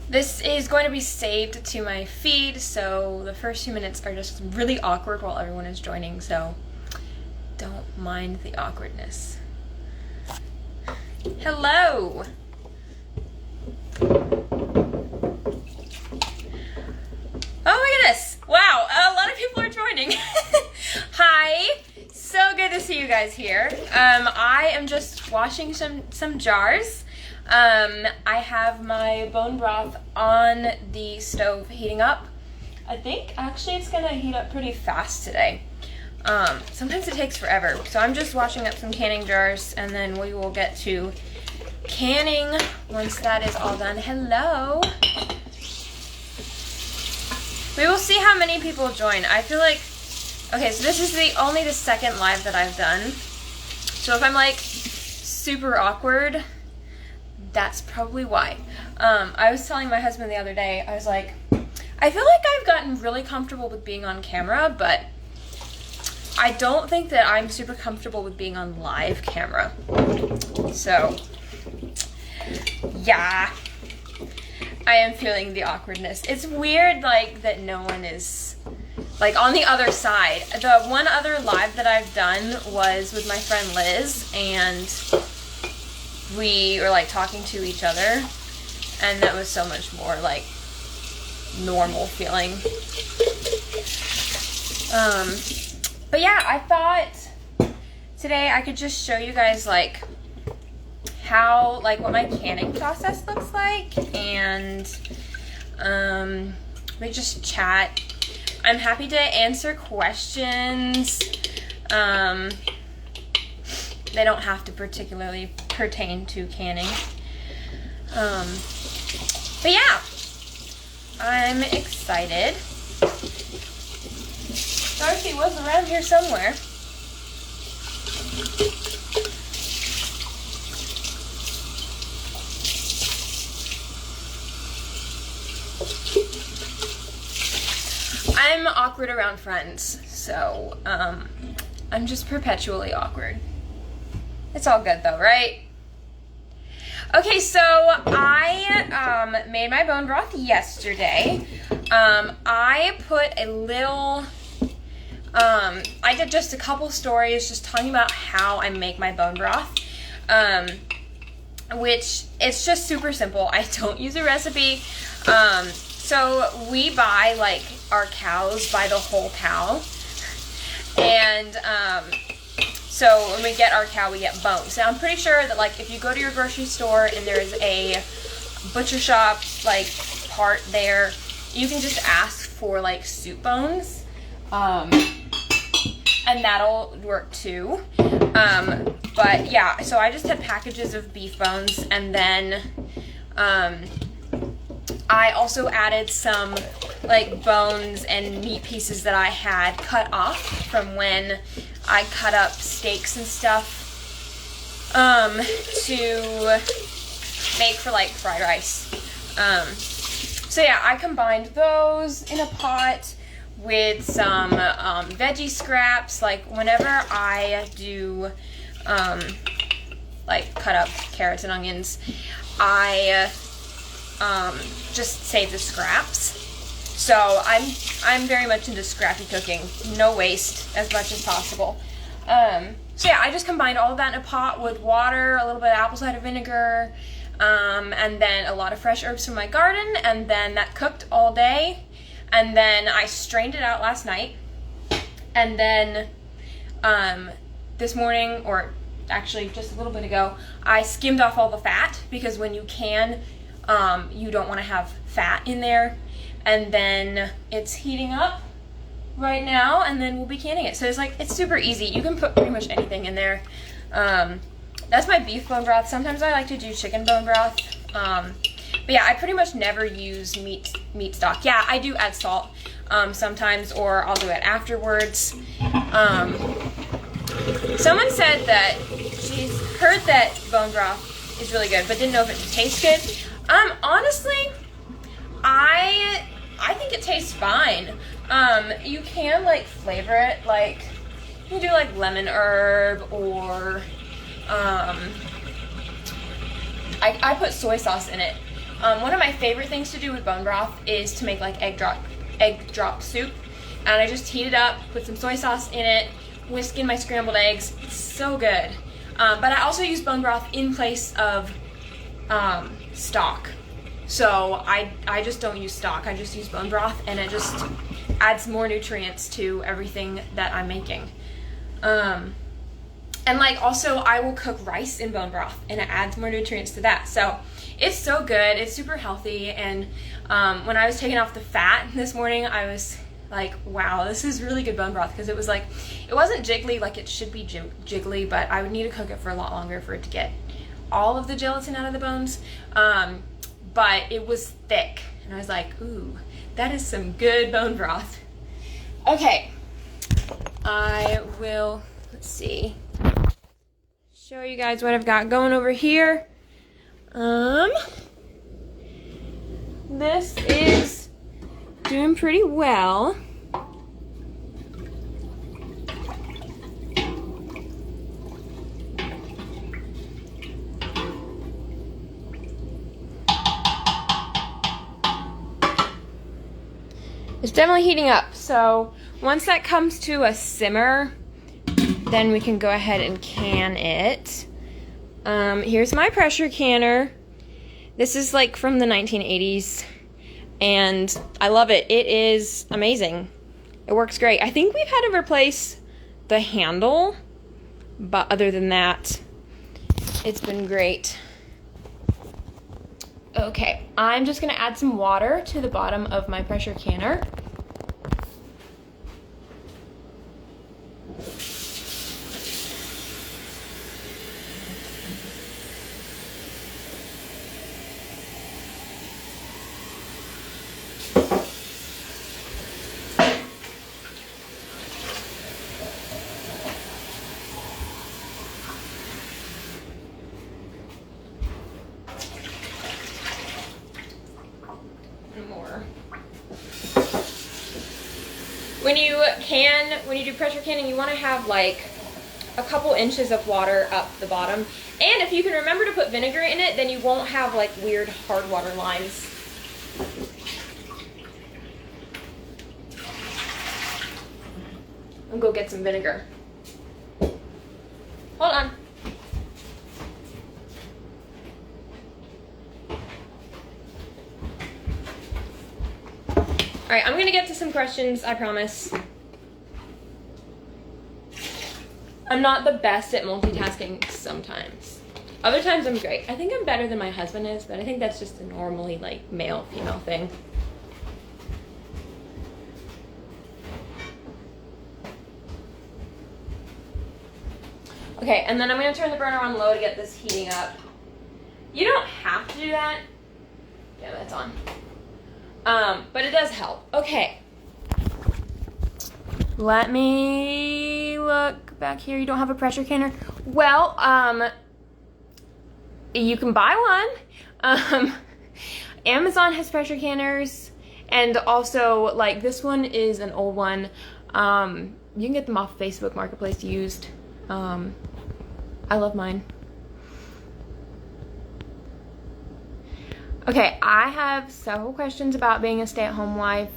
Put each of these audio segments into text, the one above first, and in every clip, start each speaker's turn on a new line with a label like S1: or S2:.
S1: This is going to be saved to my feed, so the first few minutes are just really awkward while everyone is joining, so don't mind the awkwardness. Hello! Oh my goodness! Wow, a lot of people are joining. Hi! So good to see you guys here. I am just washing some jars. I have my bone broth on the stove heating up. I think actually it's gonna heat up pretty fast today. Sometimes it takes forever. So I'm just washing up some canning jars and then we will get to canning once that is all done. Hello. We will see how many people join. I feel like, okay, so this is only the second live that I've done. So if I'm like super awkward, that's probably why. I was telling my husband the other day, I was like, I feel like I've gotten really comfortable with being on camera, but I don't think that I'm super comfortable with being on live camera. So, yeah, I am feeling the awkwardness. It's weird, like, that no one is, like, on the other side. The one other live that I've done was with my friend Liz, and we were, like, talking to each other, and that was so much more, like, normal feeling. But yeah, I thought today I could just show you guys, like, how, like, what my canning process looks like, and we just chat. I'm happy to answer questions. They don't have to particularly pertain to canning. But yeah, I'm excited. Darcy was around here somewhere. I'm awkward around friends, so I'm just perpetually awkward. It's all good though, right? Okay, so I made my bone broth yesterday. I put a little, I did just a couple stories just talking about how I make my bone broth, which it's just super simple. I don't use a recipe. So we buy, like, our cows by the whole cow, and so when we get our cow, we get bones. Now I'm pretty sure that, like, if you go to your grocery store and there's a butcher shop, like, part there, you can just ask for, like, soup bones, and that'll work too. But yeah, so I just had packages of beef bones, and then I also added some, like, bones and meat pieces that I had cut off from when I cut up steaks and stuff to make for, like, fried rice. So yeah, I combined those in a pot with some veggie scraps. Like, whenever I do like cut up carrots and onions, I just save the scraps. So I'm very much into scrappy cooking, no waste, as much as possible. So yeah, I just combined all of that in a pot with water, a little bit of apple cider vinegar, and then a lot of fresh herbs from my garden, and then that cooked all day, and then I strained it out last night, and then this morning, or actually just a little bit ago, I skimmed off all the fat, because when you can, you don't want to have fat in there. And then it's heating up right now, and then we'll be canning it. So it's super easy. You can put pretty much anything in there. That's my beef bone broth. Sometimes I like to do chicken bone broth. But yeah, I pretty much never use meat stock. Yeah, I do add salt sometimes, or I'll do it afterwards. Someone said that she's heard that bone broth is really good, but didn't know if it tastes good. Honestly, I think it tastes fine. You can, like, flavor it, like, you can do, like, lemon herb, or I put soy sauce in it, One of my favorite things to do with bone broth is to make like egg drop soup. And I just heat it up, put some soy sauce in it, whisk in my scrambled eggs. It's so good. But I also use bone broth in place of stock. So I just don't use stock. I just use bone broth, and it just adds more nutrients to everything that I'm making. And like also I will cook rice in bone broth, and it adds more nutrients to that. So it's so good. It's super healthy. And when I was taking off the fat this morning, I was like, wow, this is really good bone broth, because it was like, it wasn't jiggly like it should be jiggly, but I would need to cook it for a lot longer for it to get all of the gelatin out of the bones. But it was thick, and I was like, ooh, that is some good bone broth. Okay, I will, let's see, show you guys what I've got going over here. This is doing pretty well. It's definitely heating up, so once that comes to a simmer, then we can go ahead and can it. Here's my pressure canner. This is like from the 1980s, and I love it. It is amazing. It works great. I think we've had to replace the handle, but other than that, it's been great. Okay, I'm just gonna add some water to the bottom of my pressure canner. More. When you do pressure canning, you want to have like a couple inches of water up the bottom. And if you can remember to put vinegar in it, then you won't have like weird hard water lines. I'll go get some vinegar. Hold on. All right, I'm gonna get to some questions, I promise. I'm not the best at multitasking sometimes. Other times I'm great. I think I'm better than my husband is, but I think that's just a normally like male-female thing. Okay, and then I'm gonna turn the burner on low to get this heating up. You don't have to do that. Yeah, that's on. But it does help. Okay. Let me look back here. You don't have a pressure canner? Well, you can buy one. Amazon has pressure canners, and also like this one is an old one. You can get them off Facebook Marketplace used. I love mine. Okay, I have several questions about being a stay-at-home wife.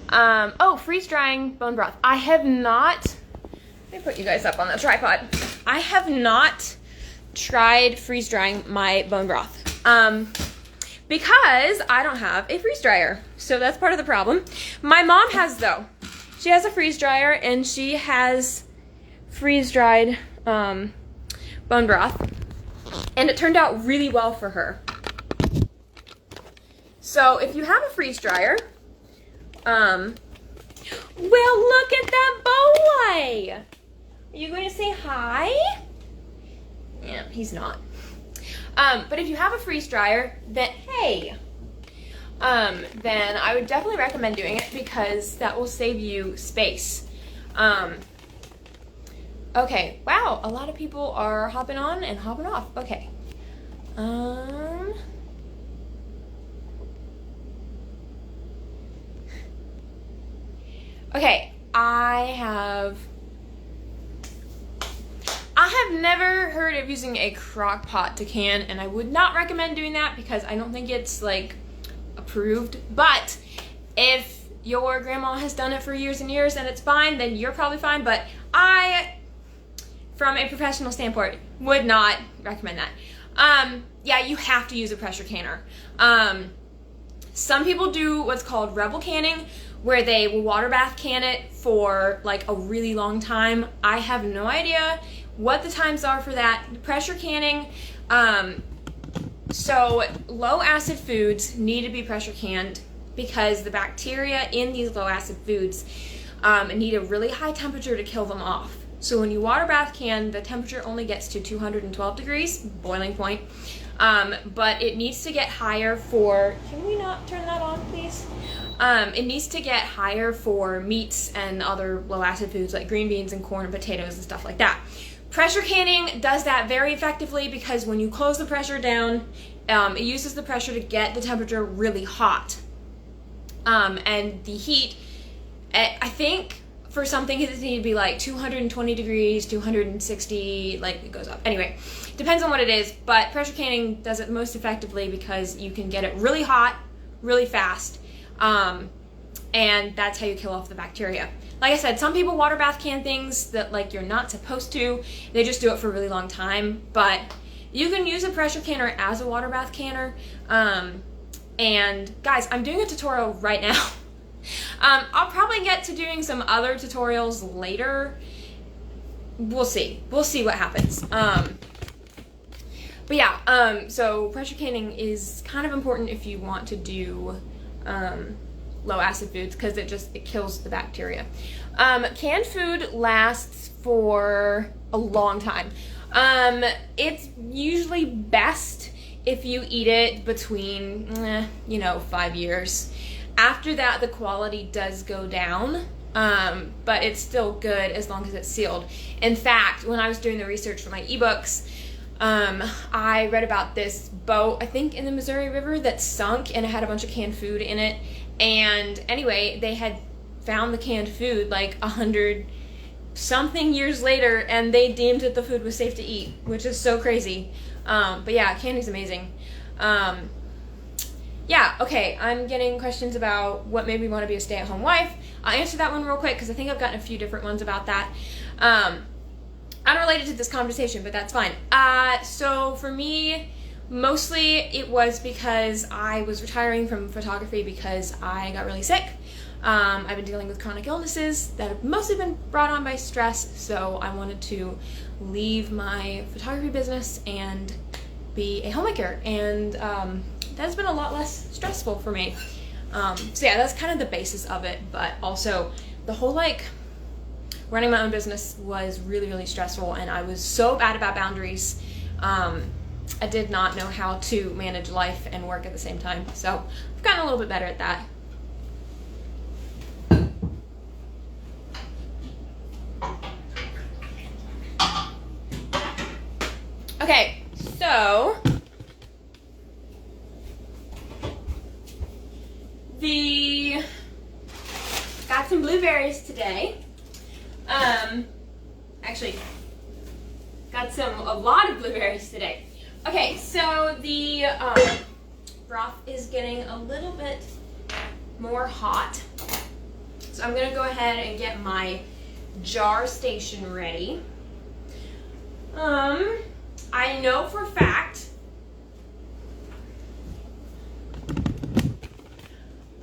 S1: Oh, freeze-drying bone broth. I have not, let me put you guys up on the tripod. I have not tried freeze-drying my bone broth. Because I don't have a freeze dryer. So that's part of the problem. My mom has though. She has a freeze dryer and she has freeze-dried bone broth. And it turned out really well for her. So if you have a freeze dryer, well, look at that boy. Are you going to say hi? Yeah, he's not. But if you have a freeze dryer, then hey, then I would definitely recommend doing it because that will save you space. Okay, wow, a lot of people are hopping on and hopping off. Okay. Okay, I have never heard of using a crock pot to can, and I would not recommend doing that because I don't think it's like approved. But if your grandma has done it for years and years and it's fine, then you're probably fine. But I, from a professional standpoint, would not recommend that. Yeah, you have to use a pressure canner. Some people do what's called rebel canning, where they will water bath can it for like a really long time. I have no idea what the times are for that. Pressure canning, so low acid foods need to be pressure canned because the bacteria in these low acid foods need a really high temperature to kill them off. So when you water bath can, the temperature only gets to 212 degrees, boiling point. But it needs to get higher for, can we not turn that on, please? It needs to get higher for meats and other low acid foods like green beans and corn and potatoes and stuff like that. Pressure canning does that very effectively because when you close the pressure down, it uses the pressure to get the temperature really hot. And the heat, I think for some things it needs to be like 220 degrees, 260, like it goes up. Anyway, depends on what it is, but pressure canning does it most effectively because you can get it really hot, really fast, and that's how you kill off the bacteria. Like I said, some people water bath can things that like you're not supposed to. They just do it for a really long time, but you can use a pressure canner as a water bath canner. And guys, I'm doing a tutorial right now. I'll probably get to doing some other tutorials later. We'll see what happens. But yeah, so pressure canning is kind of important if you want to do low acid foods because it kills the bacteria. Canned food lasts for a long time. It's usually best if you eat it between 5 years. After that, the quality does go down, but it's still good as long as it's sealed. In fact, when I was doing the research for my ebooks, I read about this boat, I think in the Missouri River, that sunk and it had a bunch of canned food in it. And anyway, they had found the canned food like 100 something years later, and they deemed that the food was safe to eat, which is so crazy. But yeah, canning's amazing. Yeah, okay, I'm getting questions about what made me want to be a stay-at-home wife. I'll answer that one real quick because I think I've gotten a few different ones about that. Unrelated to this conversation, but that's fine. So for me, mostly it was because I was retiring from photography because I got really sick. I've been dealing with chronic illnesses that have mostly been brought on by stress, so I wanted to leave my photography business and be a homemaker, and that's been a lot less stressful for me. So yeah, that's kind of the basis of it, but also the whole running my own business was really, really stressful, and I was so bad about boundaries. I did not know how to manage life and work at the same time, so I've gotten a little bit better at that. Okay, so got some blueberries today. Actually, got a lot of blueberries today. Okay, so the broth is getting a little bit more hot. So I'm gonna go ahead and get my jar station ready. I know for a fact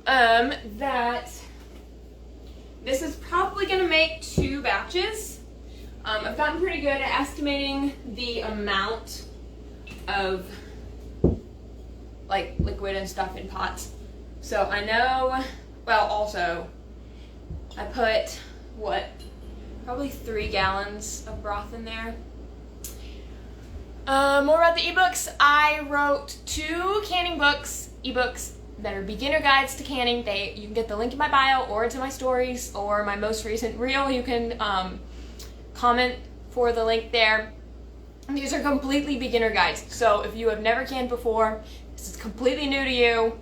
S1: that this is probably going to make 2 batches. I've gotten pretty good at estimating the amount of liquid and stuff in pots. So I know, well, also I put probably 3 gallons of broth in there. More about the ebooks. I wrote 2 canning books, ebooks that are beginner guides to canning. You can get the link in my bio, or it's in my stories, or my most recent reel. You can comment for the link there. These are completely beginner guides. So if you have never canned before, this is completely new to you,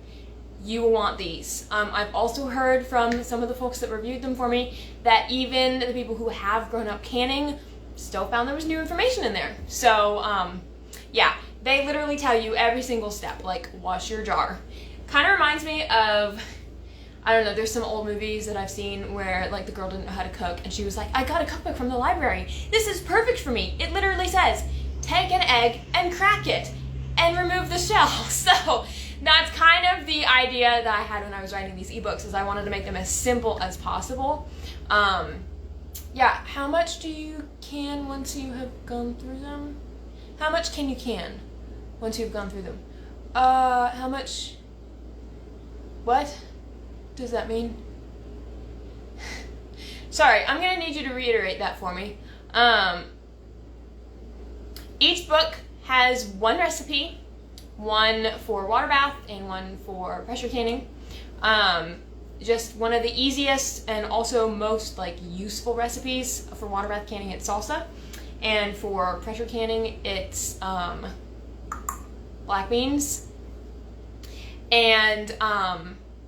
S1: you will want these. I've also heard from some of the folks that reviewed them for me that even the people who have grown up canning still found there was new information in there. So, yeah, they literally tell you every single step, like wash your jar. Kind of reminds me of, I don't know, there's some old movies that I've seen where like the girl didn't know how to cook and she was like, I got a cookbook from the library. This is perfect for me. It literally says, take an egg and crack it and remove the shell. So that's kind of the idea that I had when I was writing these ebooks, is I wanted to make them as simple as possible. Yeah, how much do you can once you have gone through them? How much can you can once you've gone through them? How much? What does that mean? Sorry, I'm gonna need you to reiterate that for me. Each book has one recipe, one for water bath and one for pressure canning. Just one of the easiest and also most like useful recipes. For water bath canning, it's salsa, and for pressure canning, it's black beans. And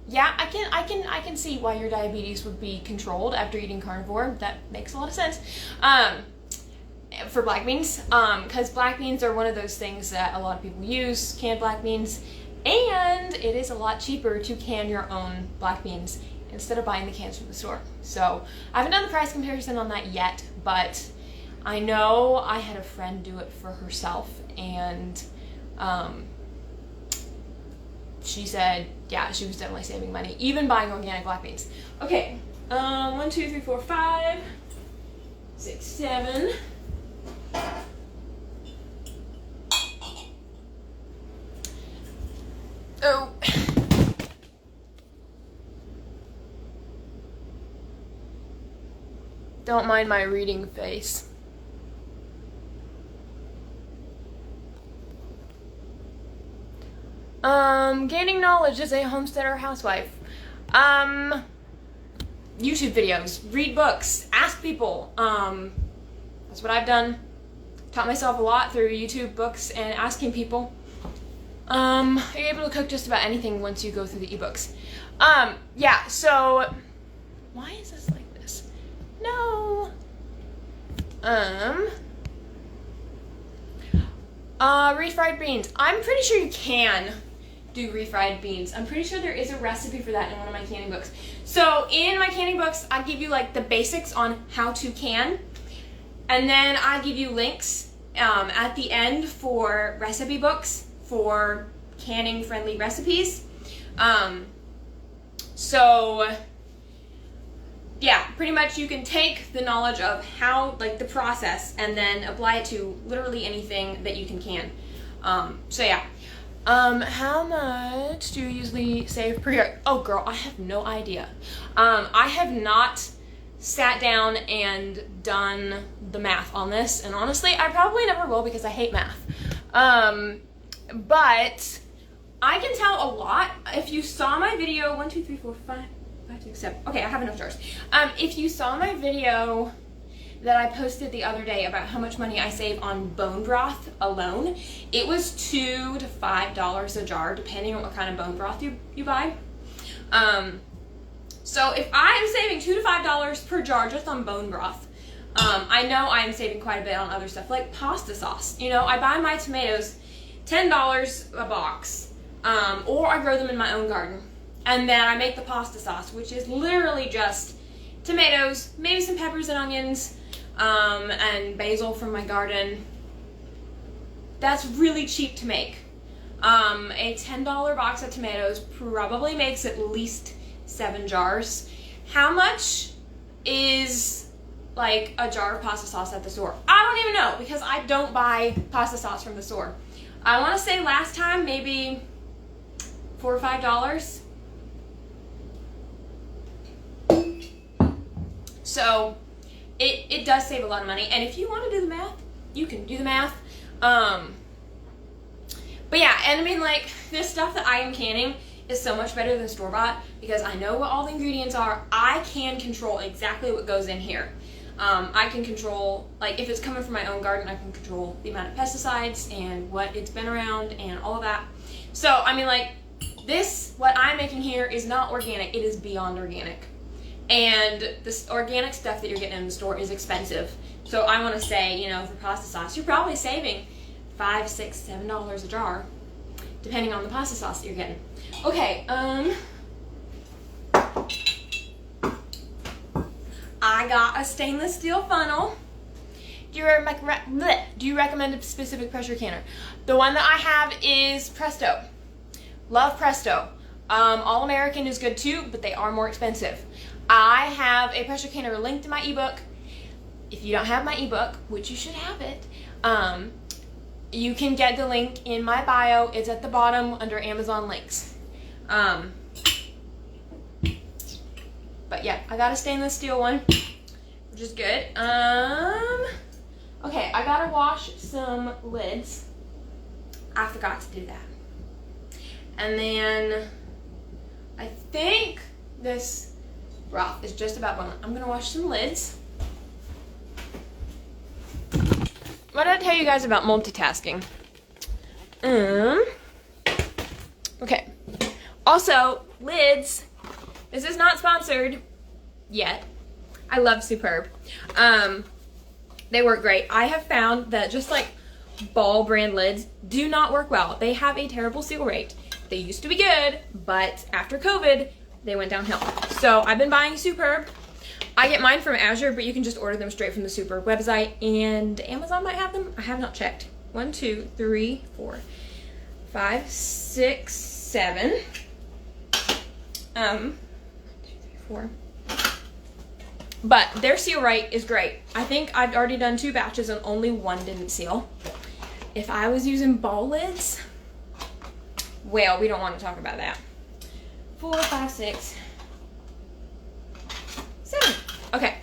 S1: yeah, I can see why your diabetes would be controlled after eating carnivore. That makes a lot of sense. For black beans, because black beans are one of those things that a lot of people use, canned black beans, and it is a lot cheaper to can your own black beans instead of buying the cans from the store. So I haven't done the price comparison on that yet, but I know I had a friend do it for herself, and she said, yeah, she was definitely saving money, even buying organic black beans. Okay, 1, 2, 3, 4, 5, 6, 7. Oh. Don't mind my reading face. Gaining knowledge as a homesteader housewife. YouTube videos, read books, ask people. That's what I've done. Taught myself a lot through YouTube, books, and asking people. You're able to cook just about anything once you go through the ebooks. Yeah, so why is this like this? No. Refried beans. I'm pretty sure you can do refried beans. I'm pretty sure there is a recipe for that in one of my canning books. So in my canning books, I give you like the basics on how to can, and then I give you links at the end for recipe books for canning friendly recipes. So yeah, pretty much you can take the knowledge of how, like the process, and then apply it to literally anything that you can. So yeah. How much do you usually save per year? Oh girl, I have no idea. I have not sat down and done the math on this, and honestly, I probably never will because I hate math. But I can tell a lot. If you saw my video, 1, 2, 3, 4, 5, 6, 7. Okay, I have enough jars. If you saw my video that I posted the other day about how much money I save on bone broth alone, it was $2 to $5 a jar, depending on what kind of bone broth you buy. So if I am saving $2 to $5 per jar just on bone broth, I know I am saving quite a bit on other stuff, like pasta sauce. You know, I buy my tomatoes $10 a box, or I grow them in my own garden. And then I make the pasta sauce, which is literally just tomatoes, maybe some peppers and onions, and basil from my garden. That's really cheap to make. A $10 box of tomatoes probably makes at least 7 jars. How much is like a jar of pasta sauce at the store? I don't even know, because I don't buy pasta sauce from the store. I want to say last time maybe $4 or $5. So it does save a lot of money, and if you want to do the math, you can do the math. But yeah, and I mean, like, this stuff that I am canning is so much better than store-bought because I know what all the ingredients are. I can control exactly what goes in here. I can control, like, if it's coming from my own garden, I can control the amount of pesticides and what it's been around and all of that. So, I mean, like, this, what I'm making here is not organic. It is beyond organic. And this organic stuff that you're getting in the store is expensive. So So I want to say, you know, for pasta sauce, you're probably saving $5, $6, $7 a jar, depending on the pasta sauce that you're getting. Okay, I got a stainless steel funnel. Do you recommend a specific pressure canner? The one that I have is Presto. Love Presto. All American is good too, but they are more expensive. I have a pressure canner linked in my ebook. If you don't have my ebook, which you should have it, you can get the link in my bio. It's at the bottom under Amazon links. But yeah, I got a stainless steel one, which is good. Okay, I gotta wash some lids. I forgot to do that. And then I think this broth is just about done. I'm gonna wash some lids. What did I tell you guys about multitasking? Okay. Also, lids. This is not sponsored yet. I love Superb. They work great. I have found that just like Ball brand lids do not work well. They have a terrible seal rate. They used to be good, but after COVID, they went downhill. So I've been buying Superb. I get mine from Azure, but you can just order them straight from the Superb website, and Amazon might have them. I have not checked. 1, 2, 3, 4, 5, 6, 7. 2, 3, 4. But their seal rate is great. I think I've already done 2 batches and only 1 didn't seal. If I was using Ball lids, well, we don't want to talk about that. 4, 5, 6, 7. Okay.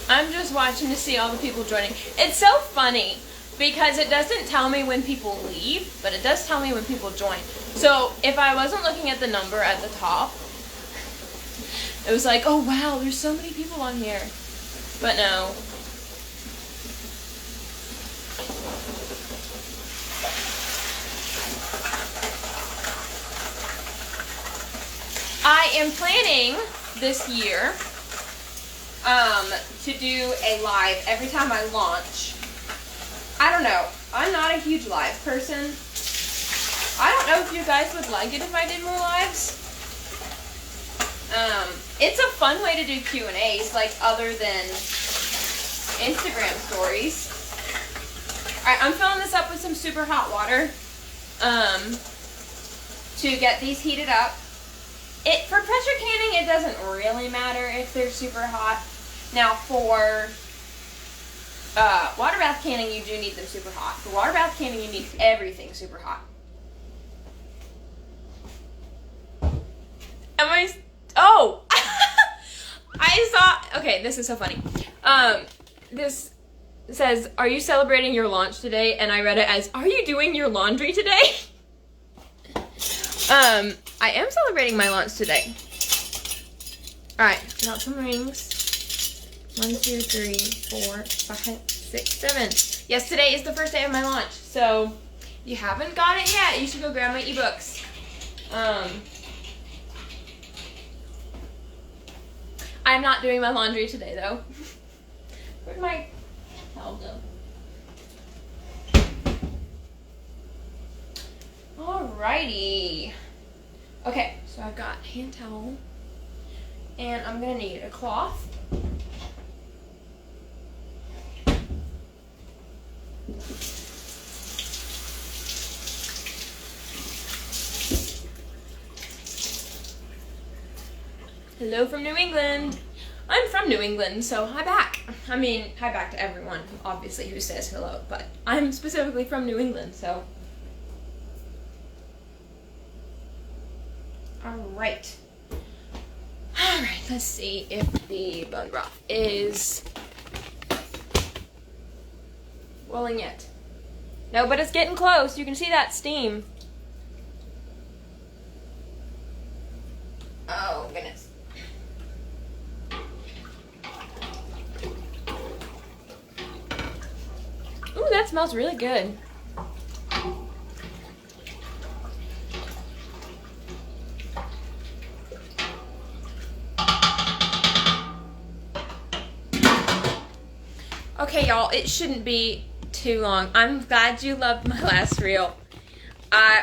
S1: I'm just watching to see all the people joining. It's so funny because it doesn't tell me when people leave, but it does tell me when people join. So if I wasn't looking at the number at the top, it was like, oh wow, there's so many people on here. But no. I am planning this year to do a live every time I launch. I don't know. I'm not a huge live person. I don't know if you guys would like it if I did more lives. It's a fun way to do Q&As, like other than Instagram stories. Alright, I'm filling this up with some super hot water to get these heated up. For pressure canning, it doesn't really matter if they're super hot. Now for water bath canning, you do need them super hot. For water bath canning, you need everything super hot. Oh! I saw, okay, this is so funny. This says, are you celebrating your launch today? And I read it as, are you doing your laundry today? I am celebrating my launch today. Alright, got some rings. 1, 2, 3, 4, 5, 6, 7. Yes, today is the first day of my launch. So, if you haven't got it yet, you should go grab my ebooks. I'm not doing my laundry today, though. Where'd my towel go? Alrighty. Okay, so I've got hand towel. And I'm going to need a cloth. Hello from New England. I'm from New England, so hi back. I mean, hi back to everyone, obviously, who says hello, but I'm specifically from New England, so. Alright. Alright, let's see if the bone broth is boiling yet. No, but it's getting close. You can see that steam. smells really good. Okay, y'all, it shouldn't be too long. I'm glad you loved my last reel.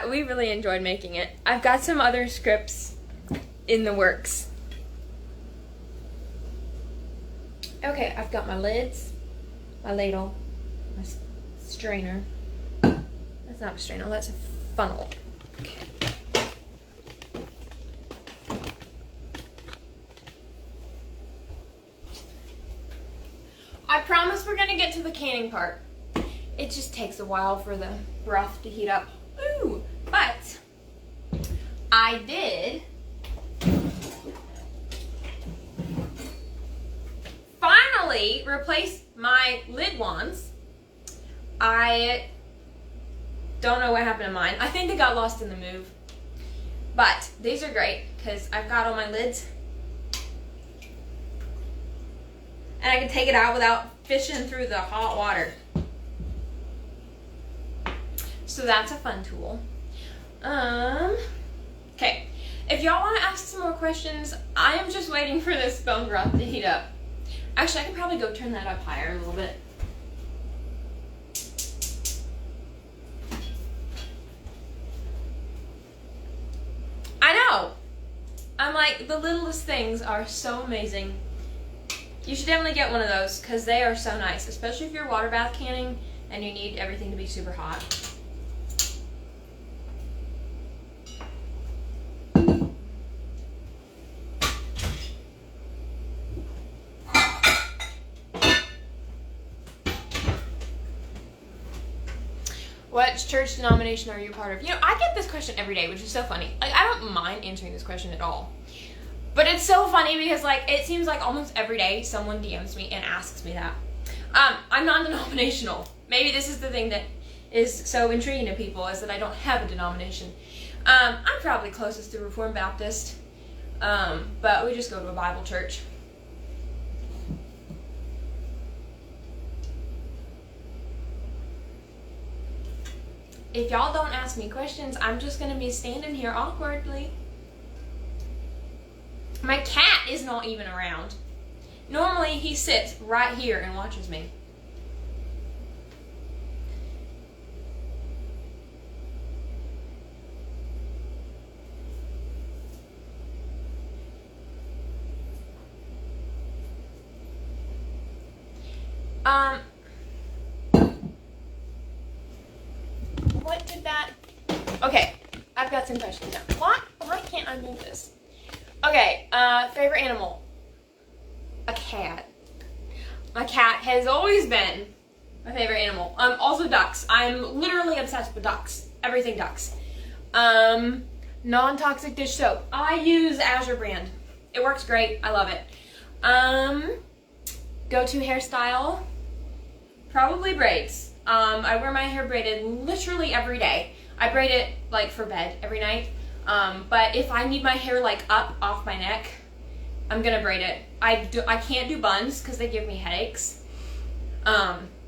S1: We really enjoyed making it. I've got some other scripts in the works. Okay, I've got my lids, my ladle, my strainer. That's not a strainer, that's a funnel. Okay. I promise we're gonna get to the canning part. It just takes a while for the broth to heat up. Ooh, but I did finally replace my lid wands. I don't know what happened to mine. I think they got lost in the move. But these are great because I've got all my lids. And I can take it out without fishing through the hot water. So that's a fun tool. Okay. If y'all want to ask some more questions, I am just waiting for this bone broth to heat up. Actually, I can probably go turn that up higher a little bit. I know! I'm like, the littlest things are so amazing. You should definitely get one of those because they are so nice, especially if you're water bath canning and you need everything to be super hot. What church denomination are you a part of? You know, I get this question every day, which is so funny. Like, I don't mind answering this question at all. But it's so funny because, like, it seems like almost every day someone DMs me and asks me that. I'm non-denominational. Maybe this is the thing that is so intriguing to people, is that I don't have a denomination. I'm probably closest to Reformed Baptist, but we just go to a Bible church. If y'all don't ask me questions, I'm just going to be standing here awkwardly. My cat is not even around. Normally, he sits right here and watches me. What did that... Okay, I've got some questions now. Why can't I move this? Okay, favorite animal? A cat. My cat has always been my favorite animal. Also ducks. I'm literally obsessed with ducks. Everything ducks. Non-toxic dish soap. I use Azure brand. It works great. I love it. Go-to hairstyle? Probably braids. I wear my hair braided literally every day. I braid it like for bed every night. But if I need my hair like up off my neck, I'm gonna braid it. I can't do buns because they give me headaches.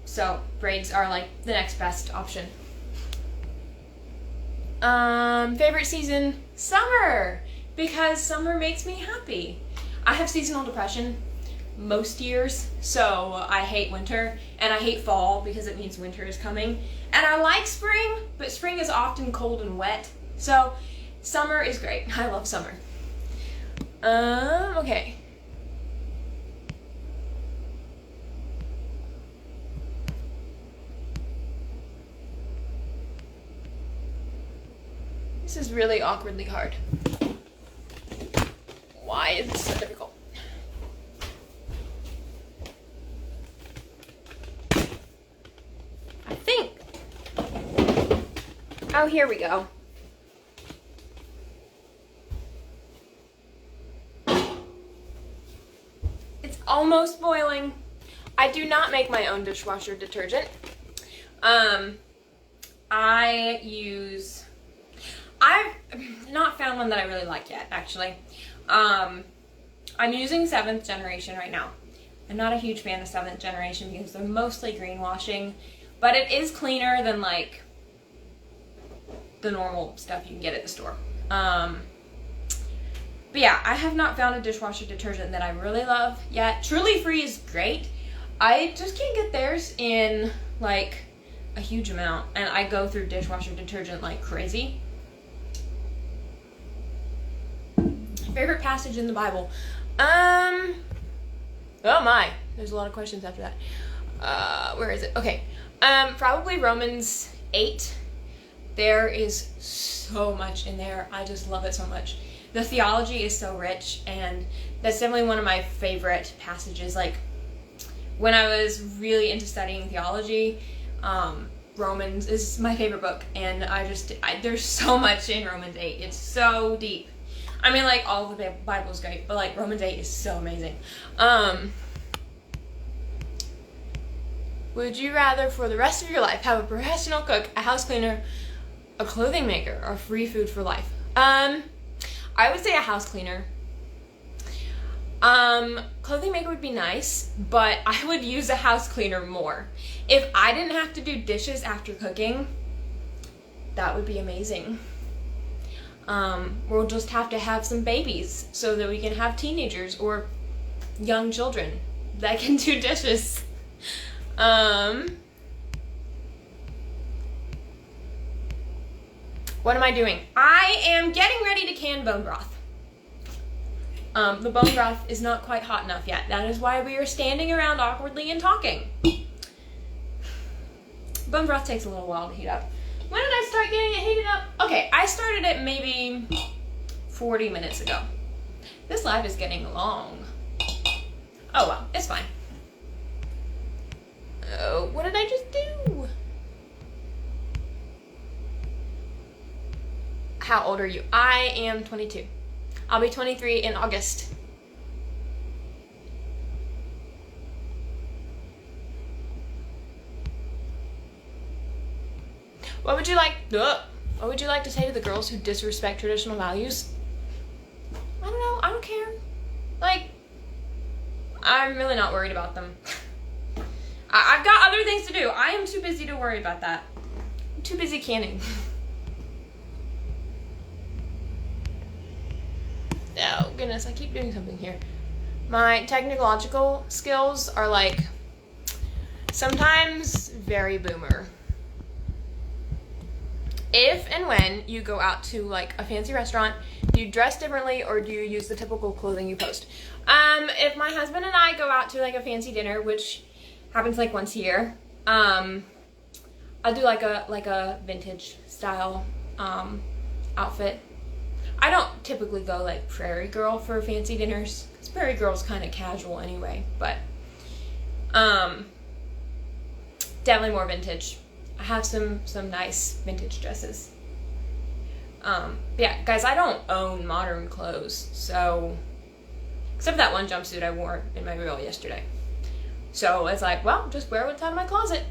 S1: So braids are like the next best option. Favorite season? Summer, because summer makes me happy. I have seasonal depression most years, so I hate winter, and I hate fall because it means winter is coming. And I like spring, but spring is often cold and wet, so summer is great. I love summer. Okay. This is really awkwardly hard. Why is this so difficult? I think. Oh, here we go. It's almost boiling. I do not make my own dishwasher detergent. I've not found one that I really like yet, actually. I'm using 7th generation right now. I'm not a huge fan of 7th generation because they're mostly greenwashing, but it is cleaner than like the normal stuff you can get at the store. But yeah, I have not found a dishwasher detergent that I really love yet. Truly Free is great. I just can't get theirs in like a huge amount, and I go through dishwasher detergent like crazy. Favorite passage in the Bible? Oh my, there's a lot of questions after that. Where is it? Okay. Probably Romans 8. There is so much in there. I just love it so much. The theology is so rich, and that's definitely one of my favorite passages. Like, when I was really into studying theology, Romans is my favorite book, and there's so much in Romans 8. It's so deep. I mean, like, all of the Bible is great, but like Romans 8 is so amazing. Would you rather for the rest of your life have a professional cook, a house cleaner, a clothing maker, or free food for life? I would say a house cleaner. Clothing maker would be nice, but I would use a house cleaner more. If I didn't have to do dishes after cooking, that would be amazing. We'll just have to have some babies so that we can have teenagers or young children that can do dishes. What am I doing? I am getting ready to can bone broth. The bone broth is not quite hot enough yet. That is why we are standing around awkwardly and talking. Bone broth takes a little while to heat up. When did I start getting it heated up? Okay, I started it maybe 40 minutes ago. This live is getting long. Oh well, it's fine. Oh, what did I just do? How old are you? I am 22. I'll be 23 in August. What would you like to say to the girls who disrespect traditional values? I don't know. I don't care. Like, I'm really not worried about them. I've got other things to do. I am too busy to worry about that. I'm too busy canning. Oh, goodness, I keep doing something here. My technological skills are like sometimes very boomer. If and when you go out to like a fancy restaurant, do you dress differently or do you use the typical clothing you post? If my husband and I go out to like a fancy dinner, which happens like once a year, I'll do like a vintage style outfit. I don't typically go like prairie girl for fancy dinners, because prairie girl's kind of casual anyway, but definitely more vintage. I have some nice vintage dresses. Yeah, guys, I don't own modern clothes, so except for that one jumpsuit I wore in my reel yesterday. So it's like, well, just wear what's out of my closet.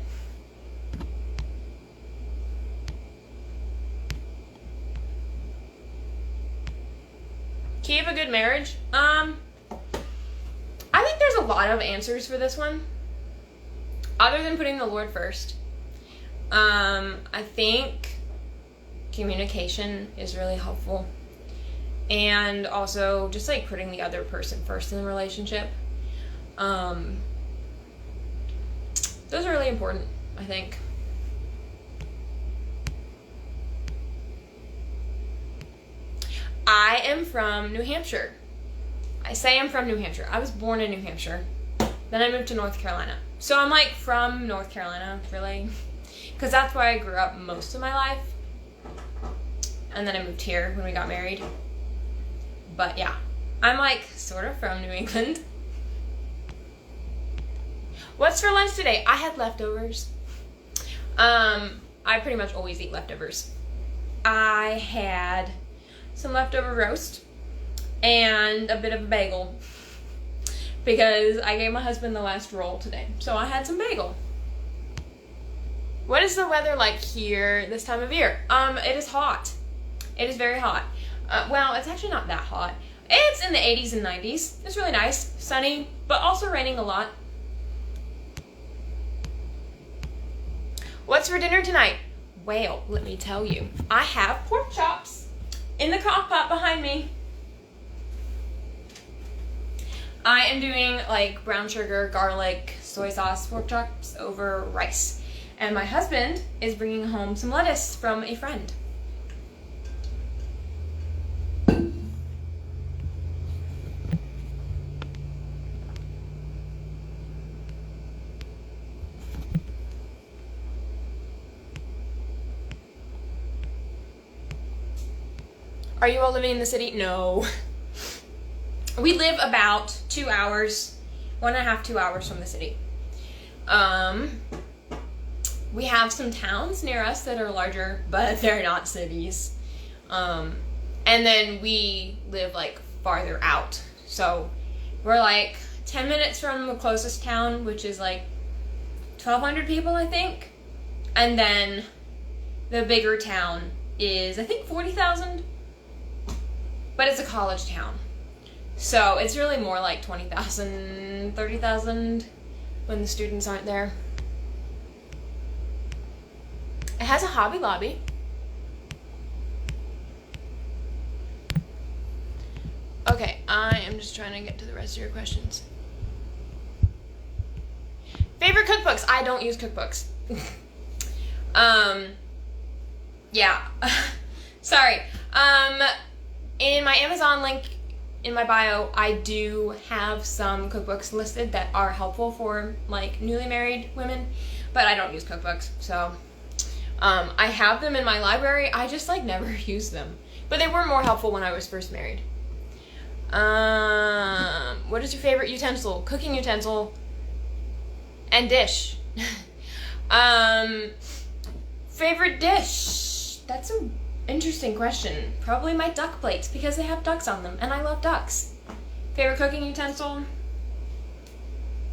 S1: Key of a good marriage? I think there's a lot of answers for this one, other than putting the Lord first. I think communication is really helpful, and also just like putting the other person first in the relationship. Those are really important, I think. I am from New Hampshire. I say I'm from New Hampshire. I was born in New Hampshire. Then I moved to North Carolina. So I'm like from North Carolina, really. Because that's where I grew up most of my life. And then I moved here when we got married. But yeah, I'm like sort of from New England. What's for lunch today? I had leftovers. I pretty much always eat leftovers. I had some leftover roast and a bit of a bagel because I gave my husband the last roll today. So I had some bagel. What is the weather like here this time of year? It is hot. It is very hot. Well, it's actually not that hot. It's in the 80s and 90s. It's really nice, sunny, but also raining a lot. What's for dinner tonight? Well, let me tell you. I have pork chops in the crock pot behind me. I am doing like brown sugar, garlic, soy sauce pork chops over rice. And my husband is bringing home some lettuce from a friend. Are you all living in the city? No. We live about 2 hours, 1.5, 2 hours from the city. We have some towns near us that are larger, but they're not cities. And then we live like farther out. So we're like 10 minutes from the closest town, which is like 1,200 people, I think. And then the bigger town is, I think, 40,000. But it's a college town. So it's really more like 20,000, 30,000 when the students aren't there. It has a Hobby Lobby. Okay, I am just trying to get to the rest of your questions. Favorite cookbooks? I don't use cookbooks. Yeah. Sorry. In my Amazon link in my bio, I do have some cookbooks listed that are helpful for like newly married women, but I don't use cookbooks, so I have them in my library. I just like never use them, but they were more helpful when I was first married. What is your favorite utensil? Cooking utensil and dish. Favorite dish? That's a interesting question. Probably my duck plates because they have ducks on them and I love ducks. Favorite cooking utensil?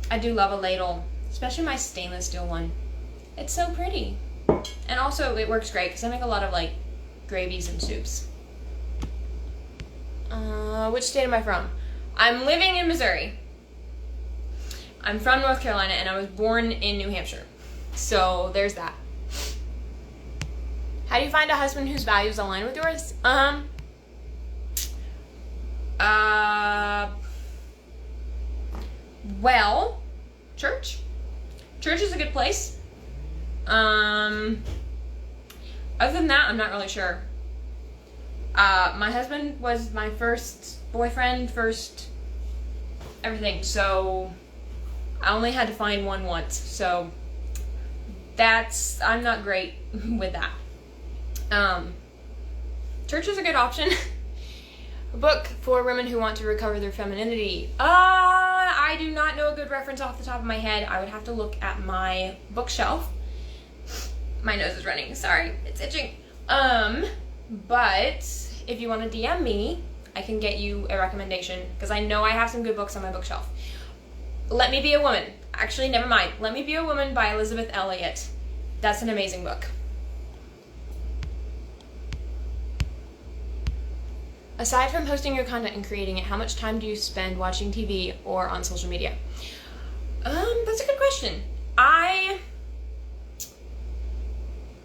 S1: I do love a ladle, especially my stainless steel one. It's so pretty. And also it works great because I make a lot of like gravies and soups. Which state am I from? I'm living in Missouri. I'm from North Carolina and I was born in New Hampshire. So there's that. How do you find a husband whose values align with yours? Well, church. Church is a good place. Other than that, I'm not really sure. My husband was my first boyfriend, first everything, so I only had to find one once, so I'm not great with that. Church is a good option. A book for women who want to recover their femininity. I do not know a good reference off the top of my head. I would have to look at my bookshelf. My nose is running, sorry, it's itching. But if you want to DM me, I can get you a recommendation, because I know I have some good books on my bookshelf. Let Me Be a Woman. Actually, never mind. Let Me Be a Woman by Elizabeth Elliot. That's an amazing book. Aside from posting your content and creating it, how much time do you spend watching TV or on social media? That's a good question.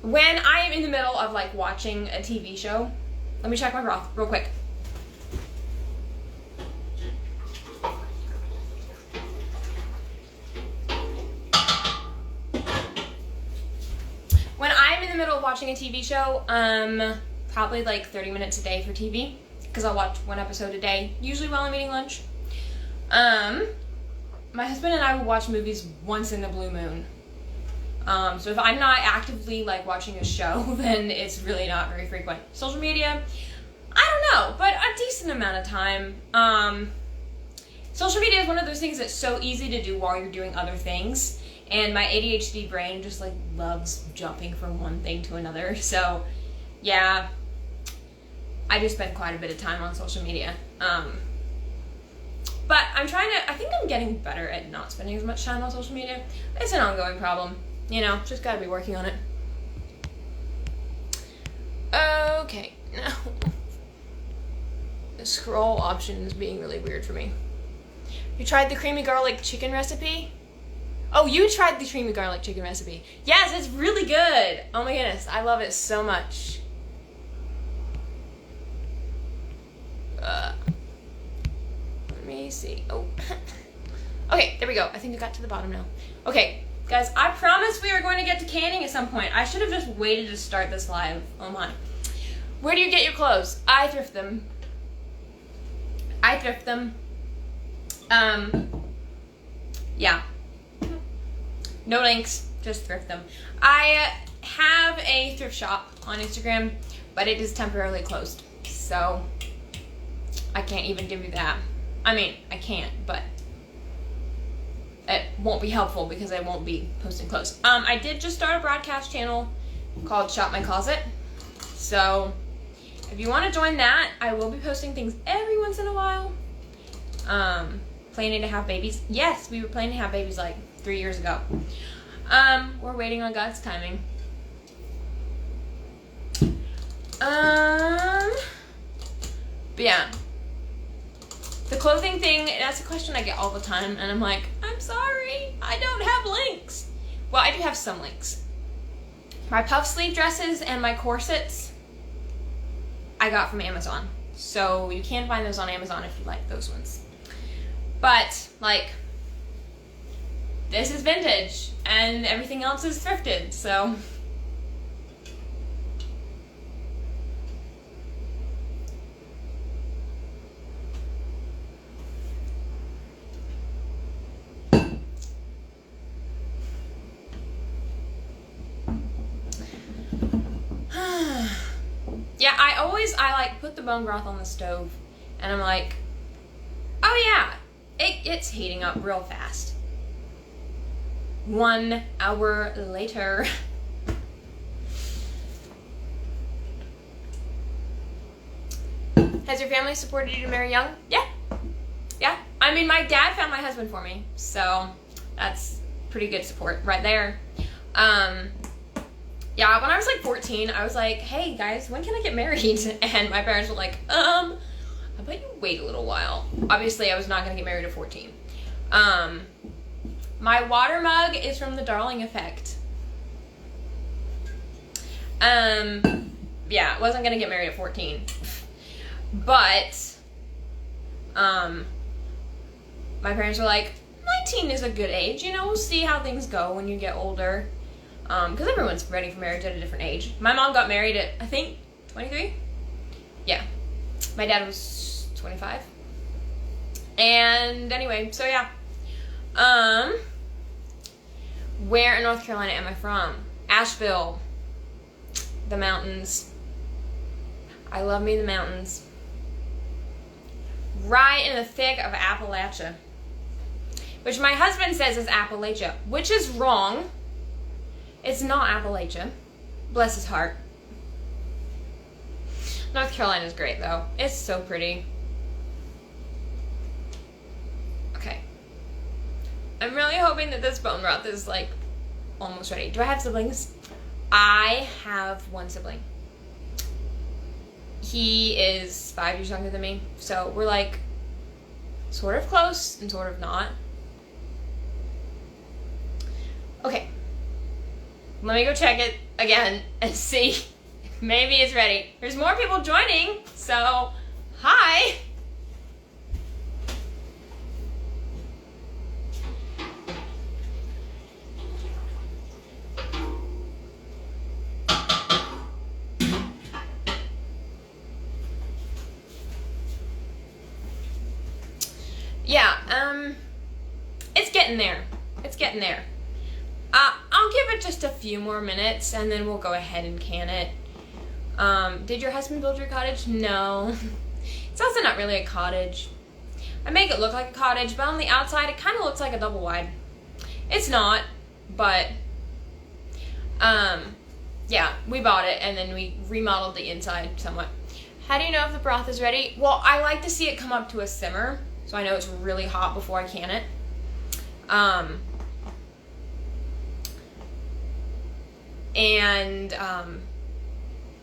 S1: When I am in the middle of like watching a TV show, let me check my broth real quick. When I'm in the middle of watching a TV show, probably like 30 minutes a day for TV, because I'll watch one episode a day, usually while I'm eating lunch. My husband and I will watch movies once in the blue moon. So if I'm not actively like watching a show, then it's really not very frequent. Social media, I don't know, but a decent amount of time. Social media is one of those things that's so easy to do while you're doing other things, and my ADHD brain just like loves jumping from one thing to another. So yeah, I do spend quite a bit of time on social media. But I think I'm getting better at not spending as much time on social media. It's an ongoing problem, you know, just gotta be working on it. Okay, now the scroll option is being really weird for me. You tried the creamy garlic chicken recipe? Oh, you tried the creamy garlic chicken recipe. Yes, it's really good. Oh my goodness, I love it so much. Let me see. Oh. Okay, there we go. I think I got to the bottom now. Okay, guys, I promised we were going to get to canning at some point. I should have just waited to start this live. Oh my. Where do you get your clothes? I thrift them. I thrift them. Yeah. No links, just thrift them. I have a thrift shop on Instagram, but it is temporarily closed. So I can't even give you that. I mean, I can't, but it won't be helpful because I won't be posting clothes. I did just start a broadcast channel called Shop My Closet. So if you want to join that, I will be posting things every once in a while. Planning to have babies. Yes, we were planning to have babies like 3 years ago. We're waiting on God's timing. But yeah. The clothing thing, that's a question I get all the time, and I'm like, I'm sorry, I don't have links. Well, I do have some links. My puff sleeve dresses and my corsets, I got from Amazon. So you can find those on Amazon if you like those ones. But, like, this is vintage, and everything else is thrifted, so. Yeah, I like put the bone broth on the stove, and I'm like, oh yeah, it's heating up real fast. 1 hour later. Has your family supported you to marry young? Yeah. Yeah. I mean, my dad found my husband for me, so that's pretty good support right there. Yeah, when I was like 14, I was like, hey guys, when can I get married? And my parents were like, how about you wait a little while? Obviously, I was not going to get married at 14. My water mug is from the Darling Effect. Yeah, I wasn't going to get married at 14. But, my parents were like, 19 is a good age, you know, we'll see how things go when you get older. Because everyone's ready for marriage at a different age. My mom got married at, I think, 23? Yeah. My dad was 25. And anyway, so yeah. Where in North Carolina am I from? Asheville. The mountains. I love me the mountains. Right in the thick of Appalachia. Which my husband says is Appalachia, which is wrong. It's not Appalachia. Bless his heart. North Carolina is great, though. It's so pretty. Okay. I'm really hoping that this bone broth is, like, almost ready. Do I have siblings? I have one sibling. He is 5 years younger than me. So we're, like, sort of close and sort of not. Okay. Let me go check it again and see if maybe it's ready. There's more people joining, so hi. Yeah, it's getting there. It's getting there. I'll give it just a few more minutes and then we'll go ahead and can it. Did your husband build your cottage? No. It's also not really a cottage. I make it look like a cottage, but on the outside it kind of looks like a double wide. It's not, but yeah, we bought it and then we remodeled the inside somewhat. How do you know if the broth is ready? Well, I like to see it come up to a simmer, so I know it's really hot before I can it.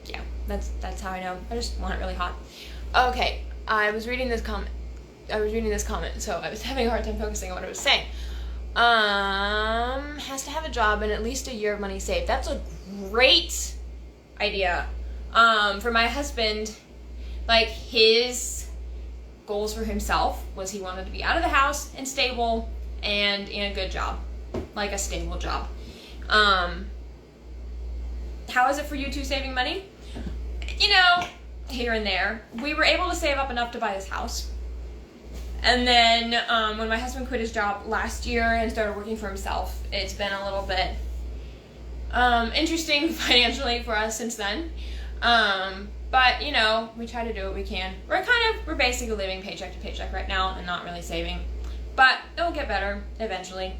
S1: Yeah, that's how I know. I just want it really hot. Okay, I was reading this comment, so I was having a hard time focusing on what I was saying. Has to have a job and at least a year of money saved. That's a great idea. For my husband, like, his goals for himself was he wanted to be out of the house and stable and in a good job, like a stable job. How is it for you two saving money? You know, here and there. We were able to save up enough to buy this house. And then when my husband quit his job last year and started working for himself, it's been a little bit interesting financially for us since then. But, you know, we try to do what we can. We're basically living paycheck to paycheck right now and not really saving. But it'll get better eventually.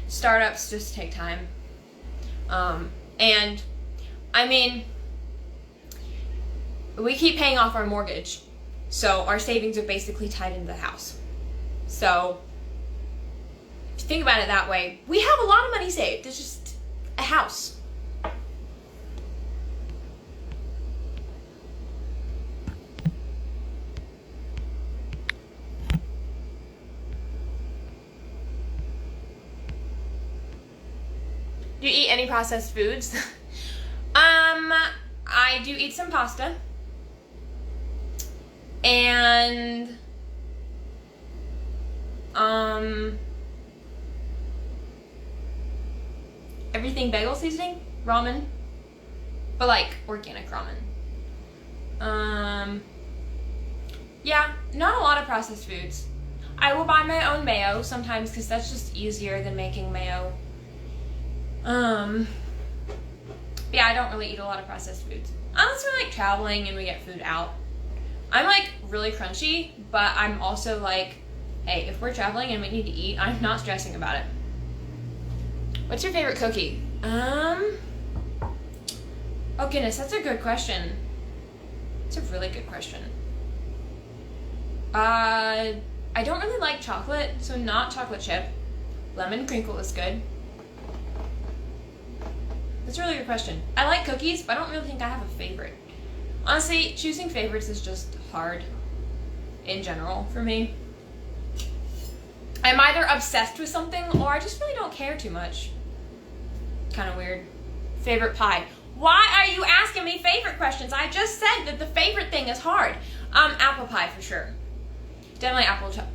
S1: Startups just take time. And, I mean, we keep paying off our mortgage. So our savings are basically tied into the house. So, if you think about it that way, we have a lot of money saved. It's just a house. Do you eat any processed foods? I do eat some pasta. And everything bagel seasoning, ramen, but like organic ramen. Yeah, not a lot of processed foods. I will buy my own mayo sometimes because that's just easier than making mayo. Yeah, I don't really eat a lot of processed foods. Unless we're like traveling and we get food out. I'm like really crunchy, but I'm also like, hey, if we're traveling and we need to eat, I'm not stressing about it. What's your favorite cookie? Oh goodness, that's a good question. It's a really good question. I don't really like chocolate, so not chocolate chip. Lemon crinkle is good. That's a really good question. I like cookies, but I don't really think I have a favorite. Honestly, choosing favorites is just hard in general for me. I'm either obsessed with something or I just really don't care too much. Kind of weird. Favorite pie. Why are you asking me favorite questions? I just said that the favorite thing is hard. Apple pie for sure. Definitely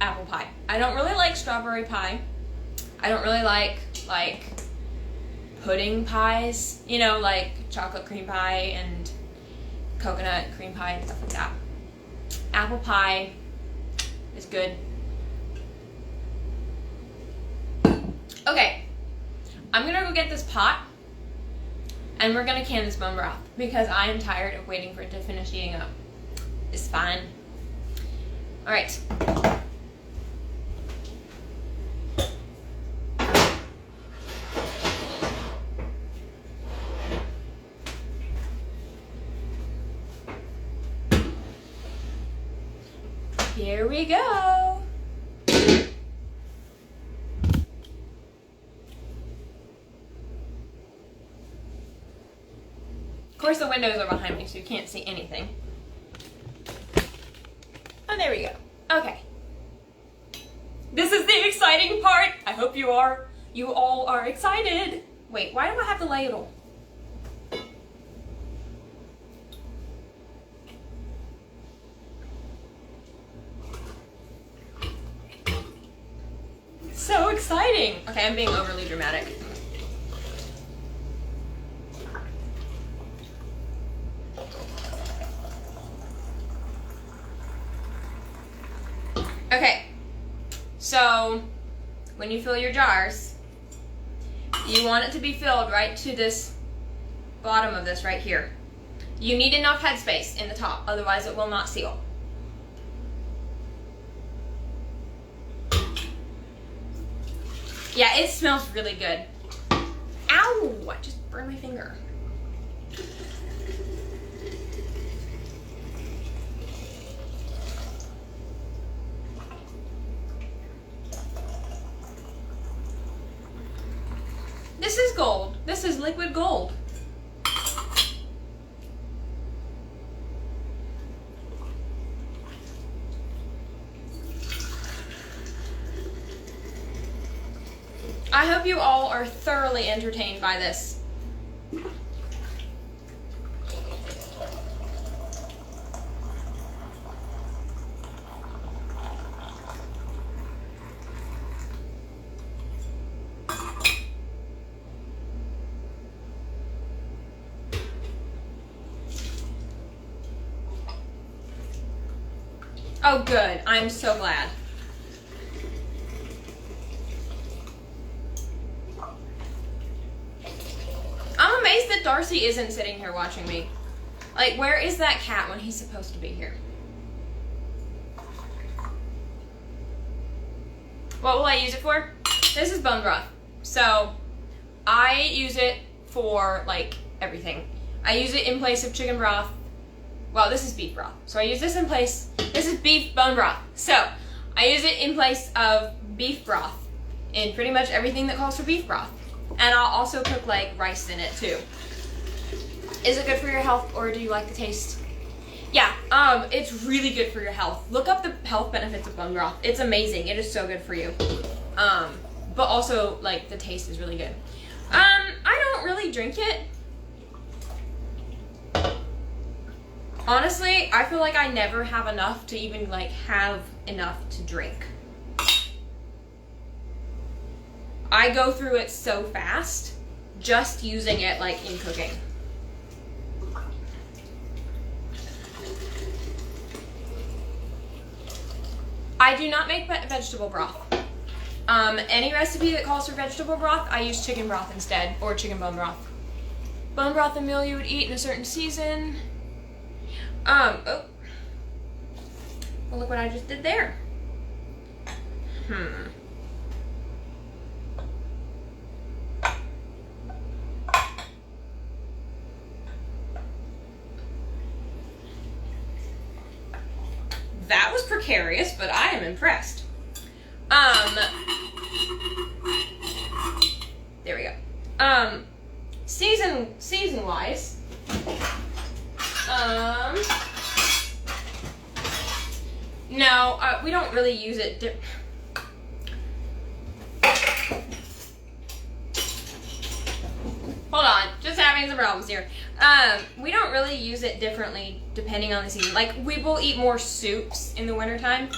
S1: apple pie. I don't really like strawberry pie. I don't really like pudding pies, you know, like chocolate cream pie and coconut cream pie and stuff like that. Apple pie is good. Okay, I'm gonna go get this pot and we're gonna can this bone broth because I am tired of waiting for it to finish heating up. It's fine. All right. Here we go. Of course the windows are behind me so you can't see anything. Oh, there we go. Okay. This is the exciting part. I hope you all are excited. Wait, why do I have the ladle? So exciting. Okay, I'm being overly dramatic. Okay, so when you fill your jars, you want it to be filled right to this bottom of this right here. You need enough headspace in the top, otherwise it will not seal. Yeah, it smells really good. Ow! I just burned my finger. This is gold. This is liquid gold. I hope you all are thoroughly entertained by this. Oh, good. I'm so glad. I'm amazed that Darcy isn't sitting here watching me. Like, where is that cat when he's supposed to be here? What will I use it for? This is bone broth. So, I use it for, like, everything. I use it in place of chicken broth. Well, this is beef broth. So I use this in place. This is beef bone broth. So I use it in place of beef broth in pretty much everything that calls for beef broth. And I'll also cook like rice in it too. Is it good for your health, or do you like the taste? Yeah, it's really good for your health. Look up the health benefits of bone broth. It's amazing. It is so good for you. But also like the taste is really good. I don't really drink it. Honestly, I feel like I never have enough to even like have enough to drink. I go through it so fast just using it like in cooking. I do not make vegetable broth. Any recipe that calls for vegetable broth, I use chicken broth instead, or chicken bone broth. Bone broth, a meal you would eat in a certain season. Oh. Well, look what I just did there. That was precarious, but I am impressed. There we go. Season-wise, no, we don't really use it. Hold on, just having some problems here. We don't really use it differently depending on the season. Like, we will eat more soups in the wintertime,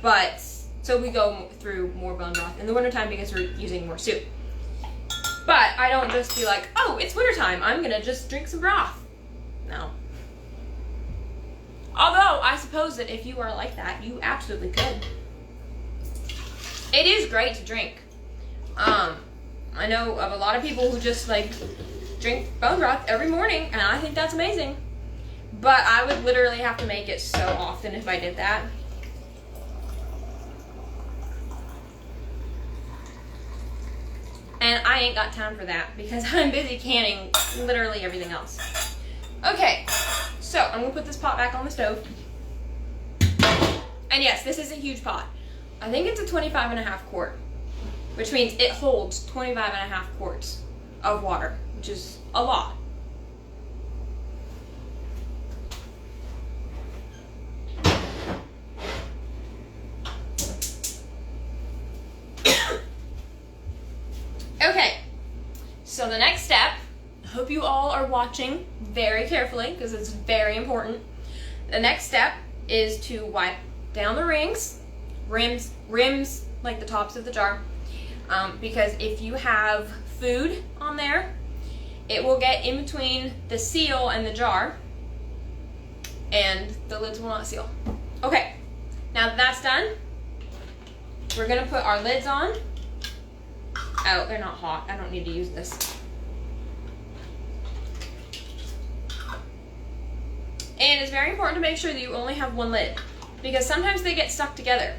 S1: but, so we go through more bone broth in the wintertime because we're using more soup. But I don't just be like, oh, it's wintertime, I'm gonna just drink some broth. No. Although, I suppose that if you are like that, you absolutely could. It is great to drink. I know of a lot of people who just like drink bone broth every morning, and I think that's amazing. But I would literally have to make it so often if I did that. And I ain't got time for that because I'm busy canning literally everything else. Okay, so I'm gonna put this pot back on the stove. And yes, this is a huge pot. I think it's a 25.5 quart, which means it holds 25.5 quarts of water, which is a lot. Okay, so the next step, I hope you all are watching very carefully because it's very important. The next step is to wipe down the rims, like the tops of the jar, because if you have food on there, it will get in between the seal and the jar, and the lids will not seal. Okay, now that that's done, we're gonna put our lids on. Oh, they're not hot. I don't need to use this. And it's very important to make sure that you only have one lid, because sometimes they get stuck together.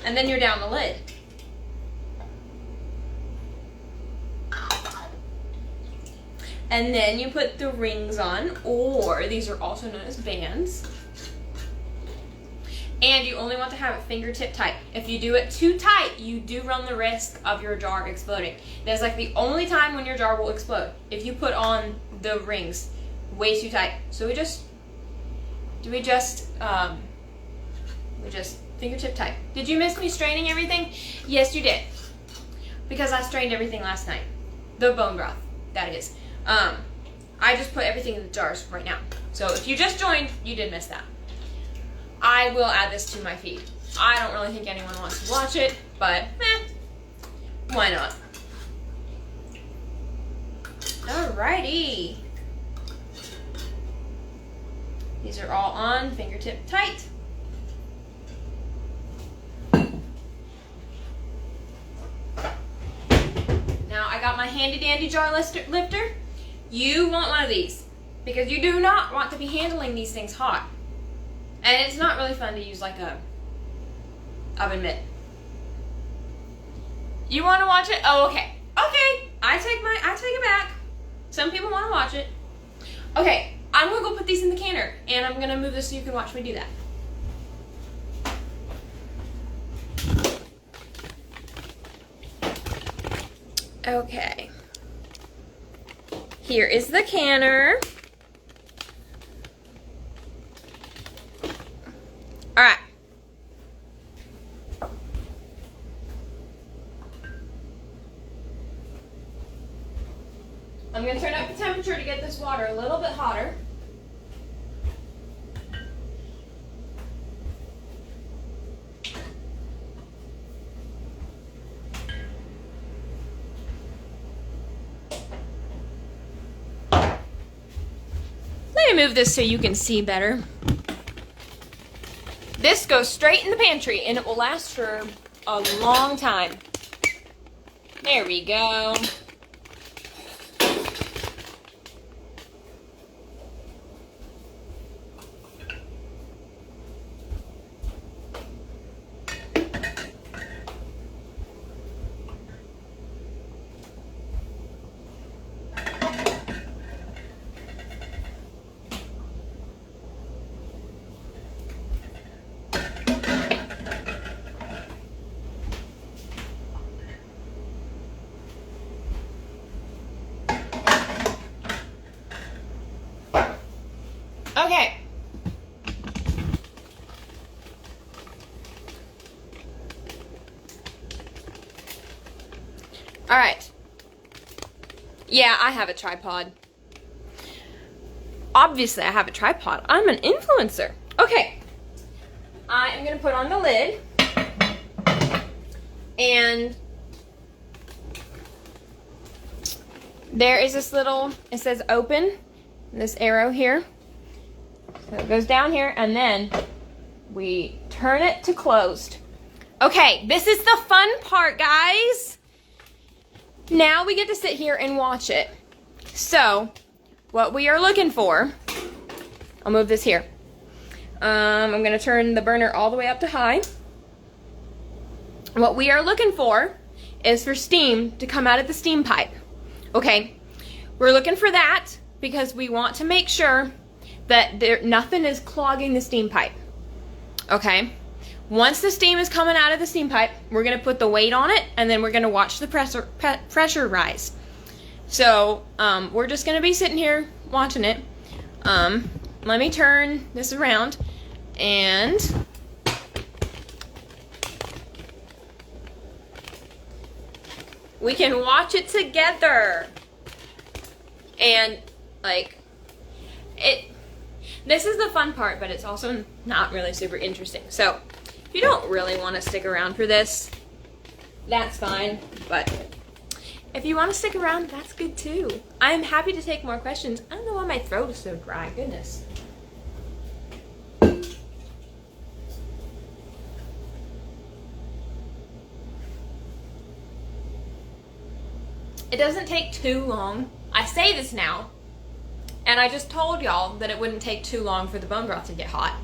S1: And then you're down the lid. And then you put the rings on, or these are also known as bands. And you only want to have it fingertip tight. If you do it too tight, you do run the risk of your jar exploding. That's like the only time when your jar will explode, if you put on the rings way too tight. So we just Fingertip tight. Did you miss me straining everything? Yes, you did. Because I strained everything last night. The bone broth, that is. I just put everything in the jars right now. So if you just joined, you did miss that. I will add this to my feed. I don't really think anyone wants to watch it, but why not? Alrighty. These are all on, fingertip tight. Now I got my handy dandy jar lifter. You want one of these because you do not want to be handling these things hot. And it's not really fun to use like a oven mitt. You want to watch it? Oh, okay. Okay. I take it back. Some people want to watch it. Okay, I'm gonna go put these in the canner and I'm gonna move this so you can watch me do that. Okay. Here is the canner. All right. I'm going to turn up the temperature to get this water a little bit hotter. Let me move this so you can see better. This goes straight in the pantry and it will last for a long time. There we go. Okay. All right. Yeah, I have a tripod. Obviously, I have a tripod. I'm an influencer. Okay. I am going to put on the lid. And there is this little, it says open, this arrow here. So it goes down here, and then we turn it to closed. Okay, this is the fun part, guys. Now we get to sit here and watch it. So, what we are looking for, I'll move this here. I'm going to turn the burner all the way up to high. What we are looking for is for steam to come out of the steam pipe. Okay, we're looking for that because we want to make sure that nothing is clogging the steam pipe. Okay, once the steam is coming out of the steam pipe, we're going to put the weight on it and then we're going to watch the pressure rise. So we're just going to be sitting here watching it. Let me turn this around and we can watch it together. And like this is the fun part, but it's also not really super interesting. So if you don't really want to stick around for this, that's fine. But if you want to stick around, that's good too. I'm happy to take more questions. I don't know why my throat is so dry. Goodness. It doesn't take too long. I say this now, and I just told y'all that it wouldn't take too long for the bone broth to get hot.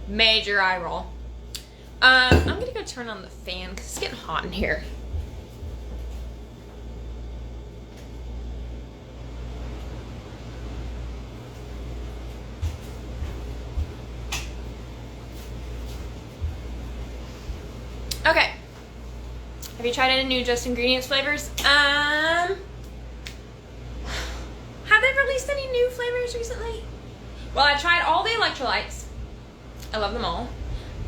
S1: Major eye roll. I'm gonna go turn on the fan because it's getting hot in here. Okay. Have you tried any new Just Ingredients flavors? Have they released any new flavors recently? Well, I tried all the electrolytes. I love them all.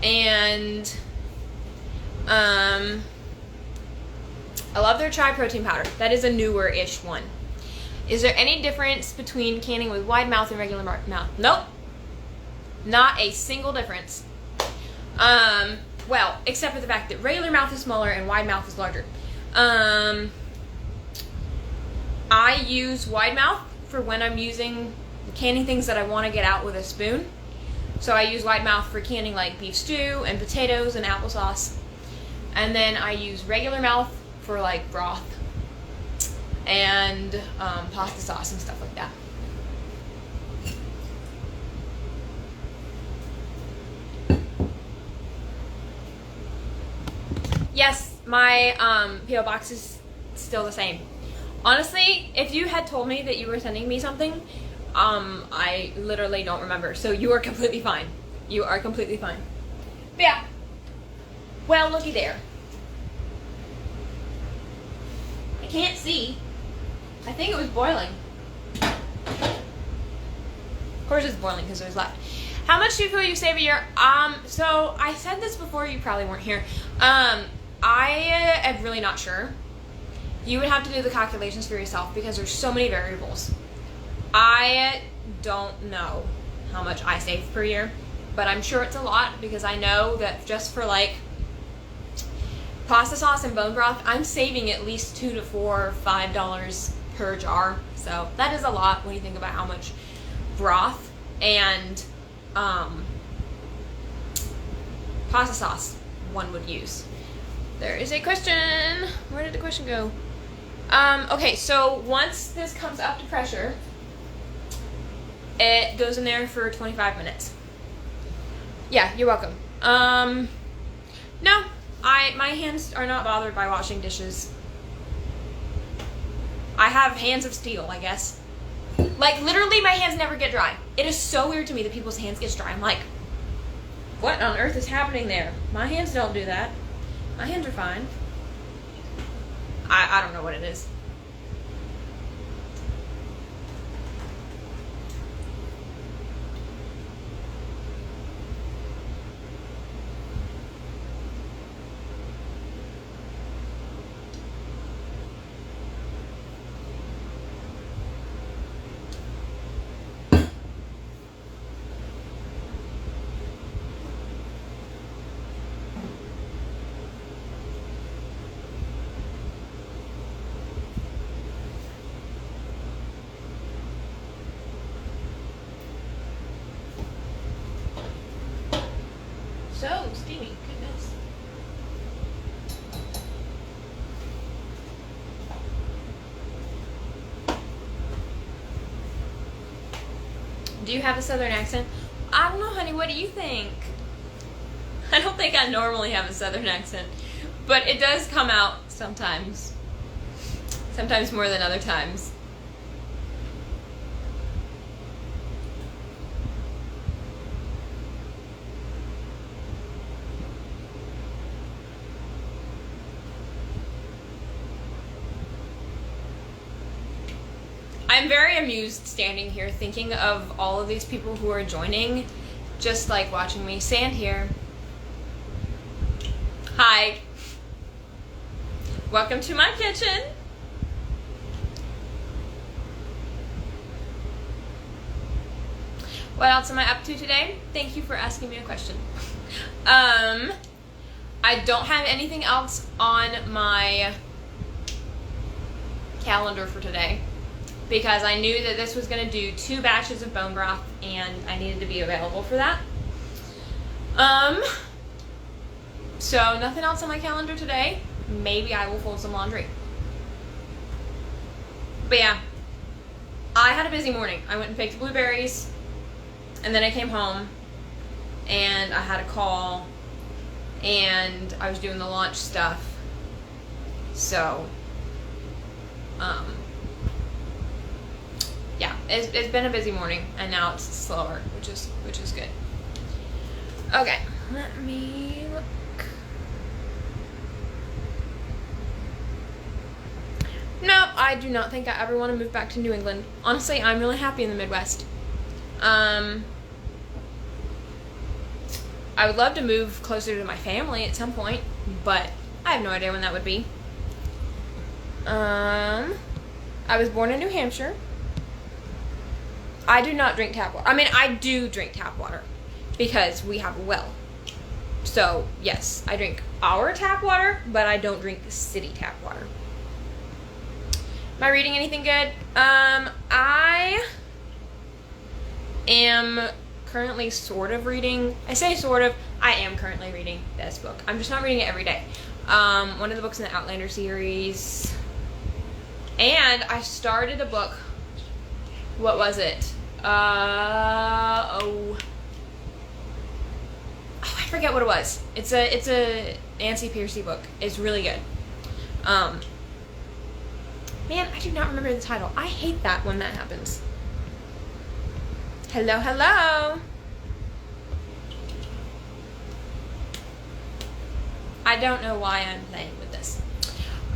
S1: And I love their chai protein powder. That is a newer-ish one. Is there any difference between canning with wide mouth and regular mouth? Nope. Not a single difference. Well, except for the fact that regular mouth is smaller and wide mouth is larger. I use wide mouth for when I'm canning things that I want to get out with a spoon. So I use wide mouth for canning like beef stew and potatoes and applesauce. And then I use regular mouth for like broth and pasta sauce and stuff like that. Yes, my P.O. box is still the same. Honestly, if you had told me that you were sending me something, I literally don't remember. So you are completely fine. You are completely fine. But yeah. Well, looky there. I can't see. I think it was boiling. Of course it's boiling because there's left. How much do you feel you save a year? So I said this before, you probably weren't here. I am really not sure. You would have to do the calculations for yourself because there's so many variables. I don't know how much I save per year, but I'm sure it's a lot because I know that just for like pasta sauce and bone broth, I'm saving at least $2 to $4, $5 per jar. So that is a lot when you think about how much broth and pasta sauce one would use. There is a question. Where did the question go? Okay, so once this comes up to pressure, it goes in there for 25 minutes. Yeah, you're welcome. No, my hands are not bothered by washing dishes. I have hands of steel, I guess. Like, literally, my hands never get dry. It is so weird to me that people's hands get dry. I'm like, what on earth is happening there? My hands don't do that. My hands are fine. I don't know what it is. So steamy, goodness. Do you have a southern accent? I don't know, honey, what do you think? I don't think I normally have a southern accent, but it does come out sometimes. Sometimes more than other times. I'm very amused standing here thinking of all of these people who are joining, just like watching me stand here. Hi. Welcome to my kitchen. What else am I up to today? Thank you for asking me a question. I don't have anything else on my calendar for today, because I knew that this was going to do 2 batches of bone broth and I needed to be available for that. So nothing else on my calendar today. Maybe I will fold some laundry. But yeah, I had a busy morning. I went and picked blueberries and then I came home and I had a call and I was doing the launch stuff. So, yeah, it's been a busy morning, and now it's slower, which is good. Okay, let me look. No, I do not think I ever want to move back to New England. Honestly, I'm really happy in the Midwest. I would love to move closer to my family at some point, but I have no idea when that would be. I was born in New Hampshire. I do not drink tap water. I mean, I do drink tap water because we have a well. So, yes, I drink our tap water, but I don't drink city tap water. Am I reading anything good? I am currently sort of reading. I say sort of. I am currently reading this book. I'm just not reading it every day. One of the books in the Outlander series. And I started a book. What was it? I forget what it was. It's a Nancy Pearcey book. It's really good. Man, I do not remember the title. I hate that when that happens. Hello, hello. I don't know why I'm playing with this.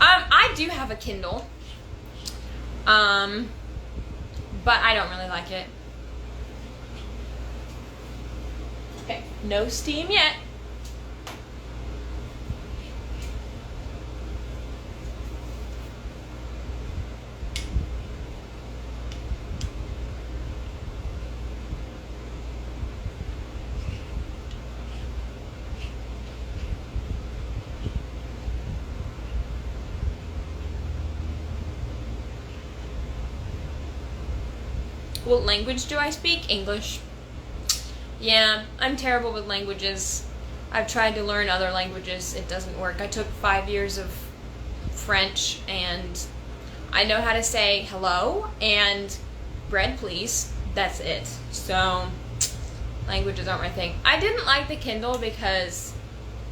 S1: I do have a Kindle. But I don't really like it. Okay, no steam yet. What language do I speak? English. Yeah, I'm terrible with languages. I've tried to learn other languages. It doesn't work. I took 5 years of French, and I know how to say hello and bread, please. That's it. So, languages aren't my thing. I didn't like the Kindle because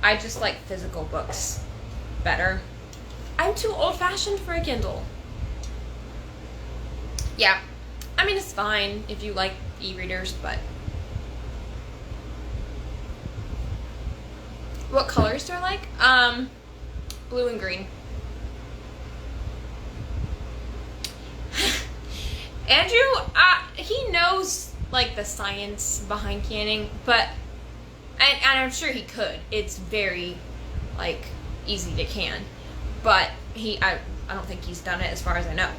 S1: I just like physical books better. I'm too old-fashioned for a Kindle. Yeah. I mean, it's fine if you like e-readers, but... What colors do I like? Blue and green. Andrew, he knows, like, the science behind canning, but... And I'm sure he could. It's very, like, easy to can. But I don't think he's done it as far as I know.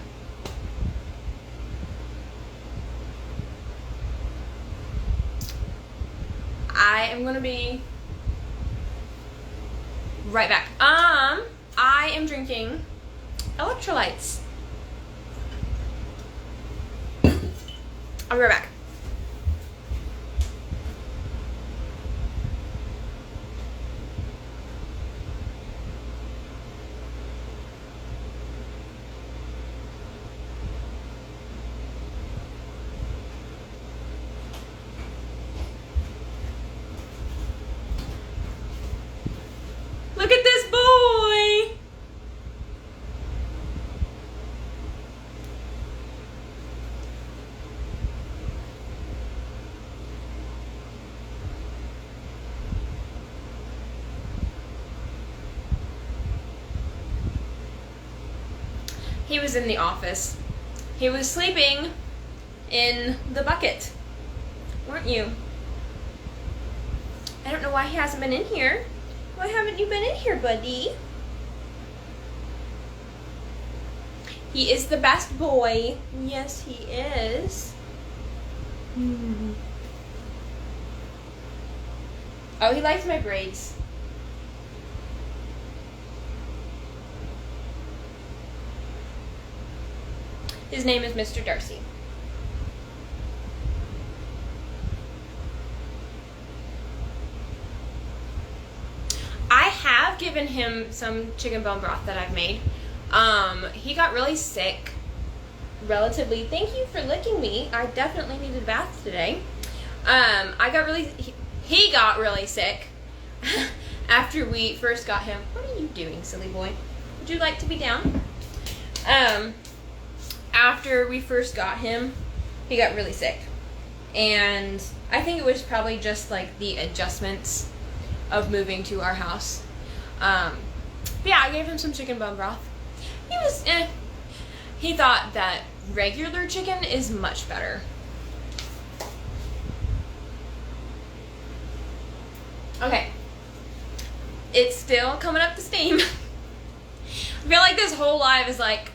S1: I am going to be right back. I am drinking electrolytes. I'll be right back. Look at this boy! He was in the office. He was sleeping in the bucket. Weren't you? I don't know why he hasn't been in here. Why haven't you been in here, buddy? He is the best boy. Yes, he is. Oh, he likes my braids. His name is Mr. Darcy. I have given him some chicken bone broth that I've made. He got really sick relatively. Thank you for licking me. I definitely needed a bath today. He got really sick after we first got him. What are you doing, silly boy? Would you like to be down? After we first got him, he got really sick. And I think it was probably just like the adjustments of moving to our house. But yeah, I gave him some chicken bone broth. He was, He thought that regular chicken is much better. Okay. It's still coming up to steam. I feel like this whole live is like,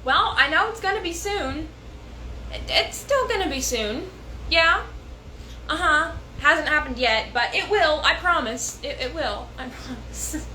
S1: well, I know it's gonna be soon. It's still gonna be soon. Yeah. Hasn't happened yet, but it will, I promise. It will, I promise.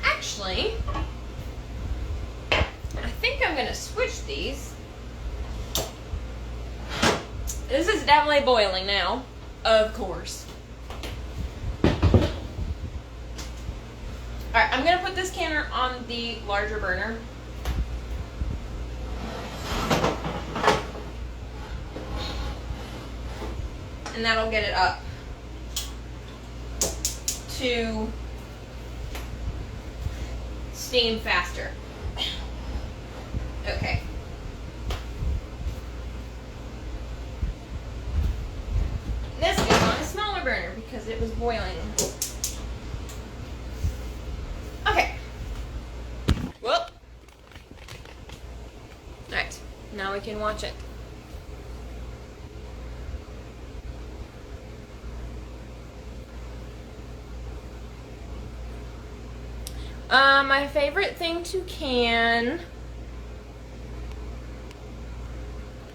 S1: Actually, I think I'm gonna switch these. This is definitely boiling now, of course. Alright, I'm gonna put this canner on the larger burner. And that'll get it up to steam faster. Okay. This is on a smaller burner because it was boiling. Okay. Well. Alright, now we can watch it. My favorite thing to can.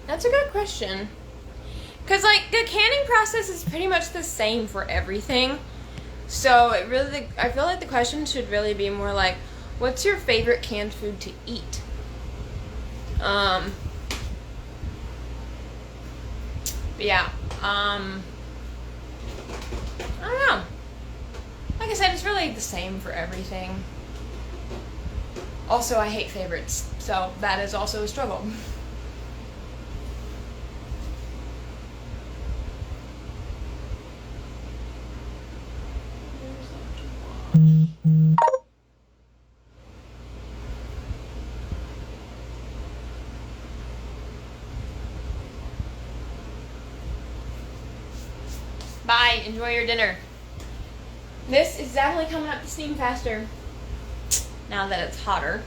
S1: That's a good question. Because, like, the canning process is pretty much the same for everything. So, I feel like the question should really be more like, what's your favorite canned food to eat? But yeah, I don't know. Like I said, it's really the same for everything. Also, I hate favorites, so that is also a struggle. Bye, enjoy your dinner. This is definitely coming up to steam faster now that it's hotter.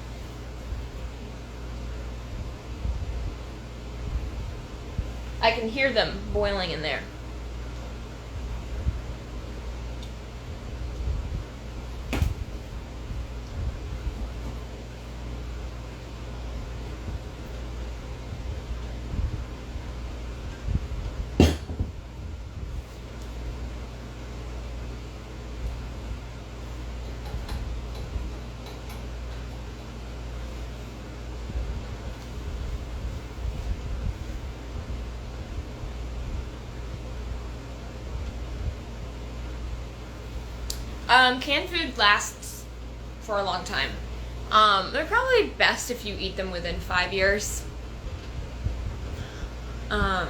S1: I can hear them boiling in there. Canned food lasts for a long time. They're probably best if you eat them within 5 years. But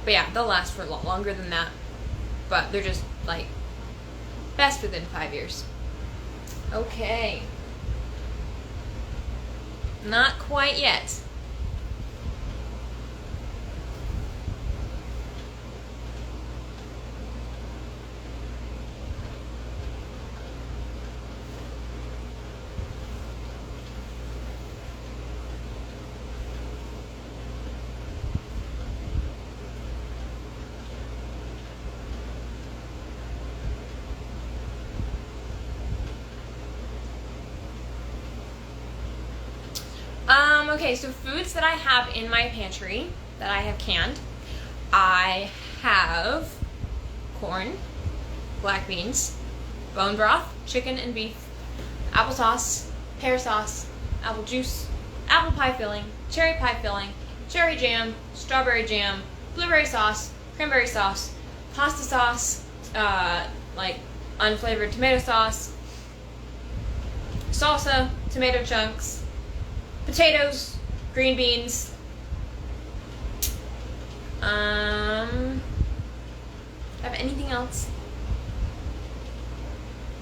S1: yeah, they'll last for a lot longer than that. But they're just, like, best within 5 years. Okay. Not quite yet. Okay, so foods that I have in my pantry that I have canned. I have corn, black beans, bone broth, chicken and beef, applesauce, pear sauce, apple juice, apple pie filling, cherry pie filling, cherry jam, strawberry jam, blueberry sauce, cranberry sauce, pasta sauce, like unflavored tomato sauce, salsa, tomato chunks, potatoes, green beans. Have anything else?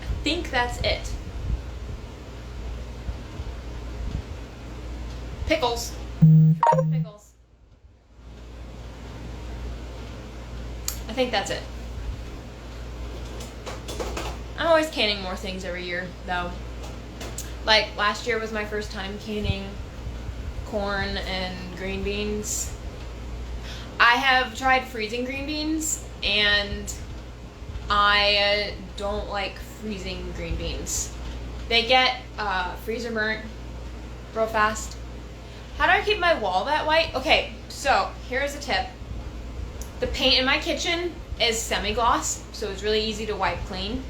S1: I think that's it. Pickles. Pickles. I think that's it. I'm always canning more things every year, though. Like, last year was my first time canning corn and green beans. I have tried freezing green beans, and I don't like freezing green beans. They get freezer burnt real fast. How do I keep my wall that white? Okay, so here's a tip. The paint in my kitchen is semi-gloss, so it's really easy to wipe clean.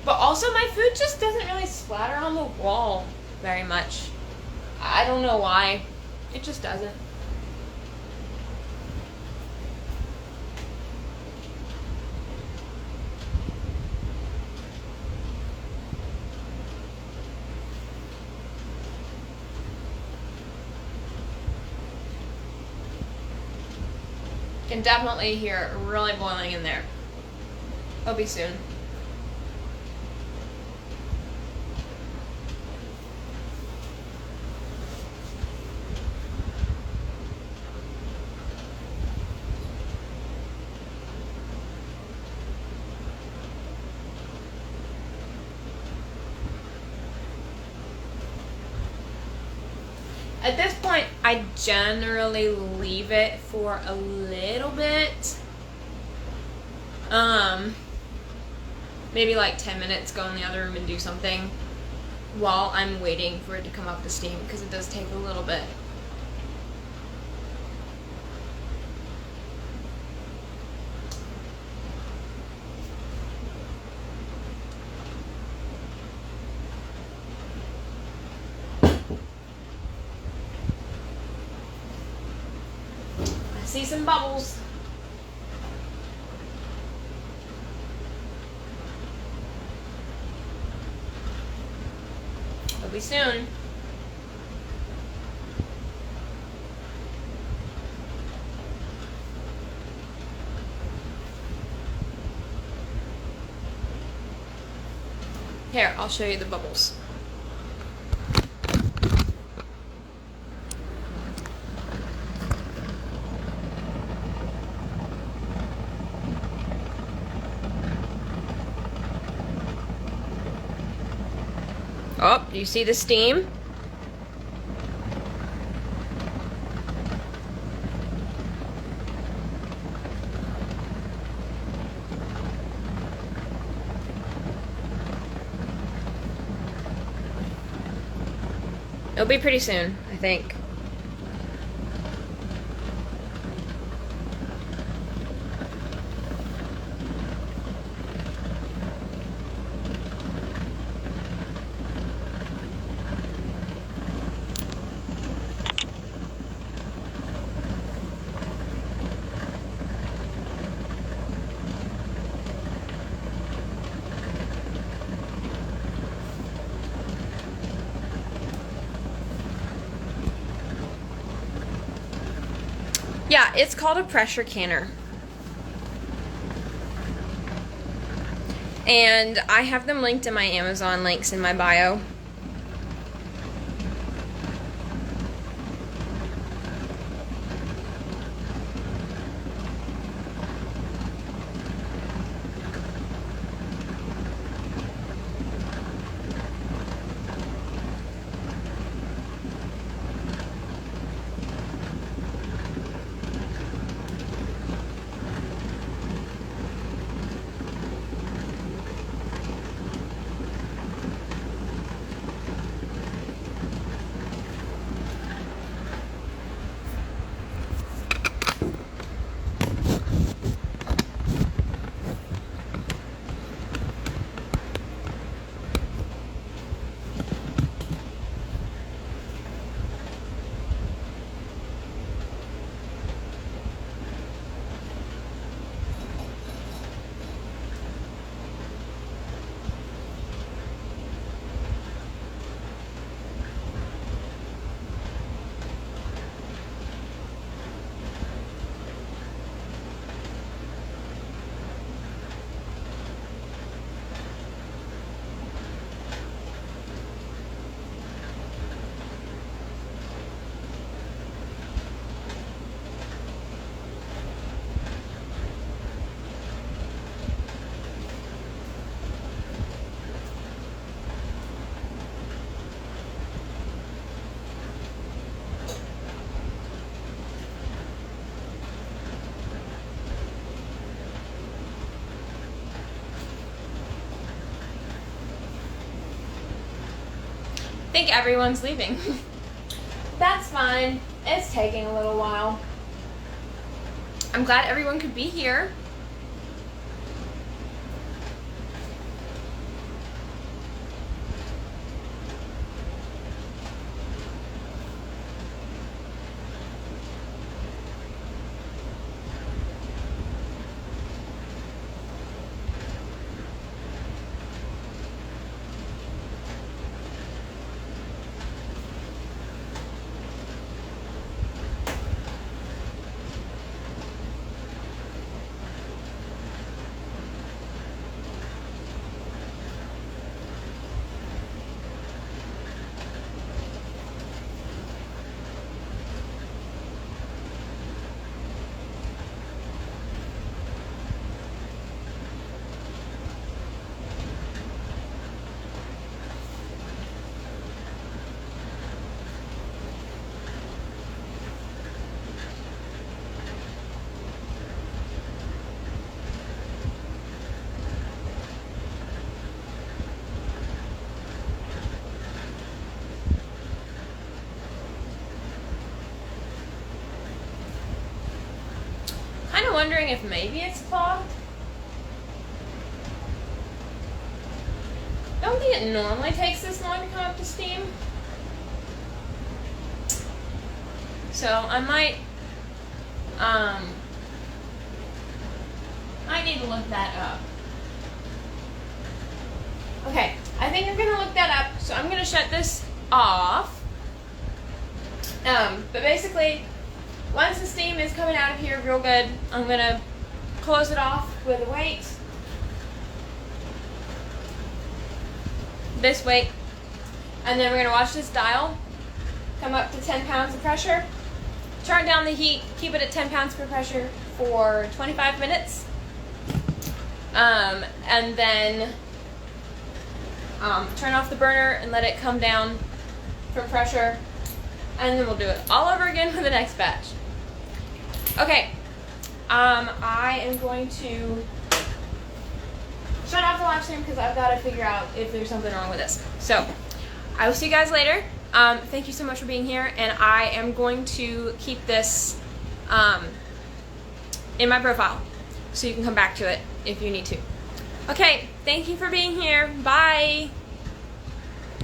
S1: But also my food just doesn't really splatter on the wall very much. I don't know why. It just doesn't. Can definitely hear it really boiling in there. It'll be soon. At this point, I generally leave it for a little bit. Maybe like 10 minutes, go in the other room and do something while I'm waiting for it to come up to steam, because it does take a little bit. See some bubbles. It'll be soon. Here, I'll show you the bubbles. Oh, do you see the steam? It'll be pretty soon, I think. Yeah, it's called a pressure canner. And I have them linked in my Amazon links in my bio. think everyone's leaving. That's fine. It's taking a little while. I'm glad everyone could be here. Wondering if maybe it's clogged. Don't think it normally takes this long to come up to steam. So I might need to look that up. Okay, I think I'm gonna look that up, so I'm gonna shut this off. But basically, once the steam is coming out of here real good, I'm going to close it off with a weight. This weight. And then we're going to watch this dial come up to 10 pounds of pressure. Turn down the heat, keep it at 10 pounds per pressure for 25 minutes. And then turn off the burner and let it come down from pressure. And then we'll do it all over again for the next batch. Okay, I am going to shut off the live stream because I've got to figure out if there's something wrong with this. So, I will see you guys later. Thank you so much for being here, and I am going to keep this in my profile so you can come back to it if you need to. Okay, thank you for being here. Bye.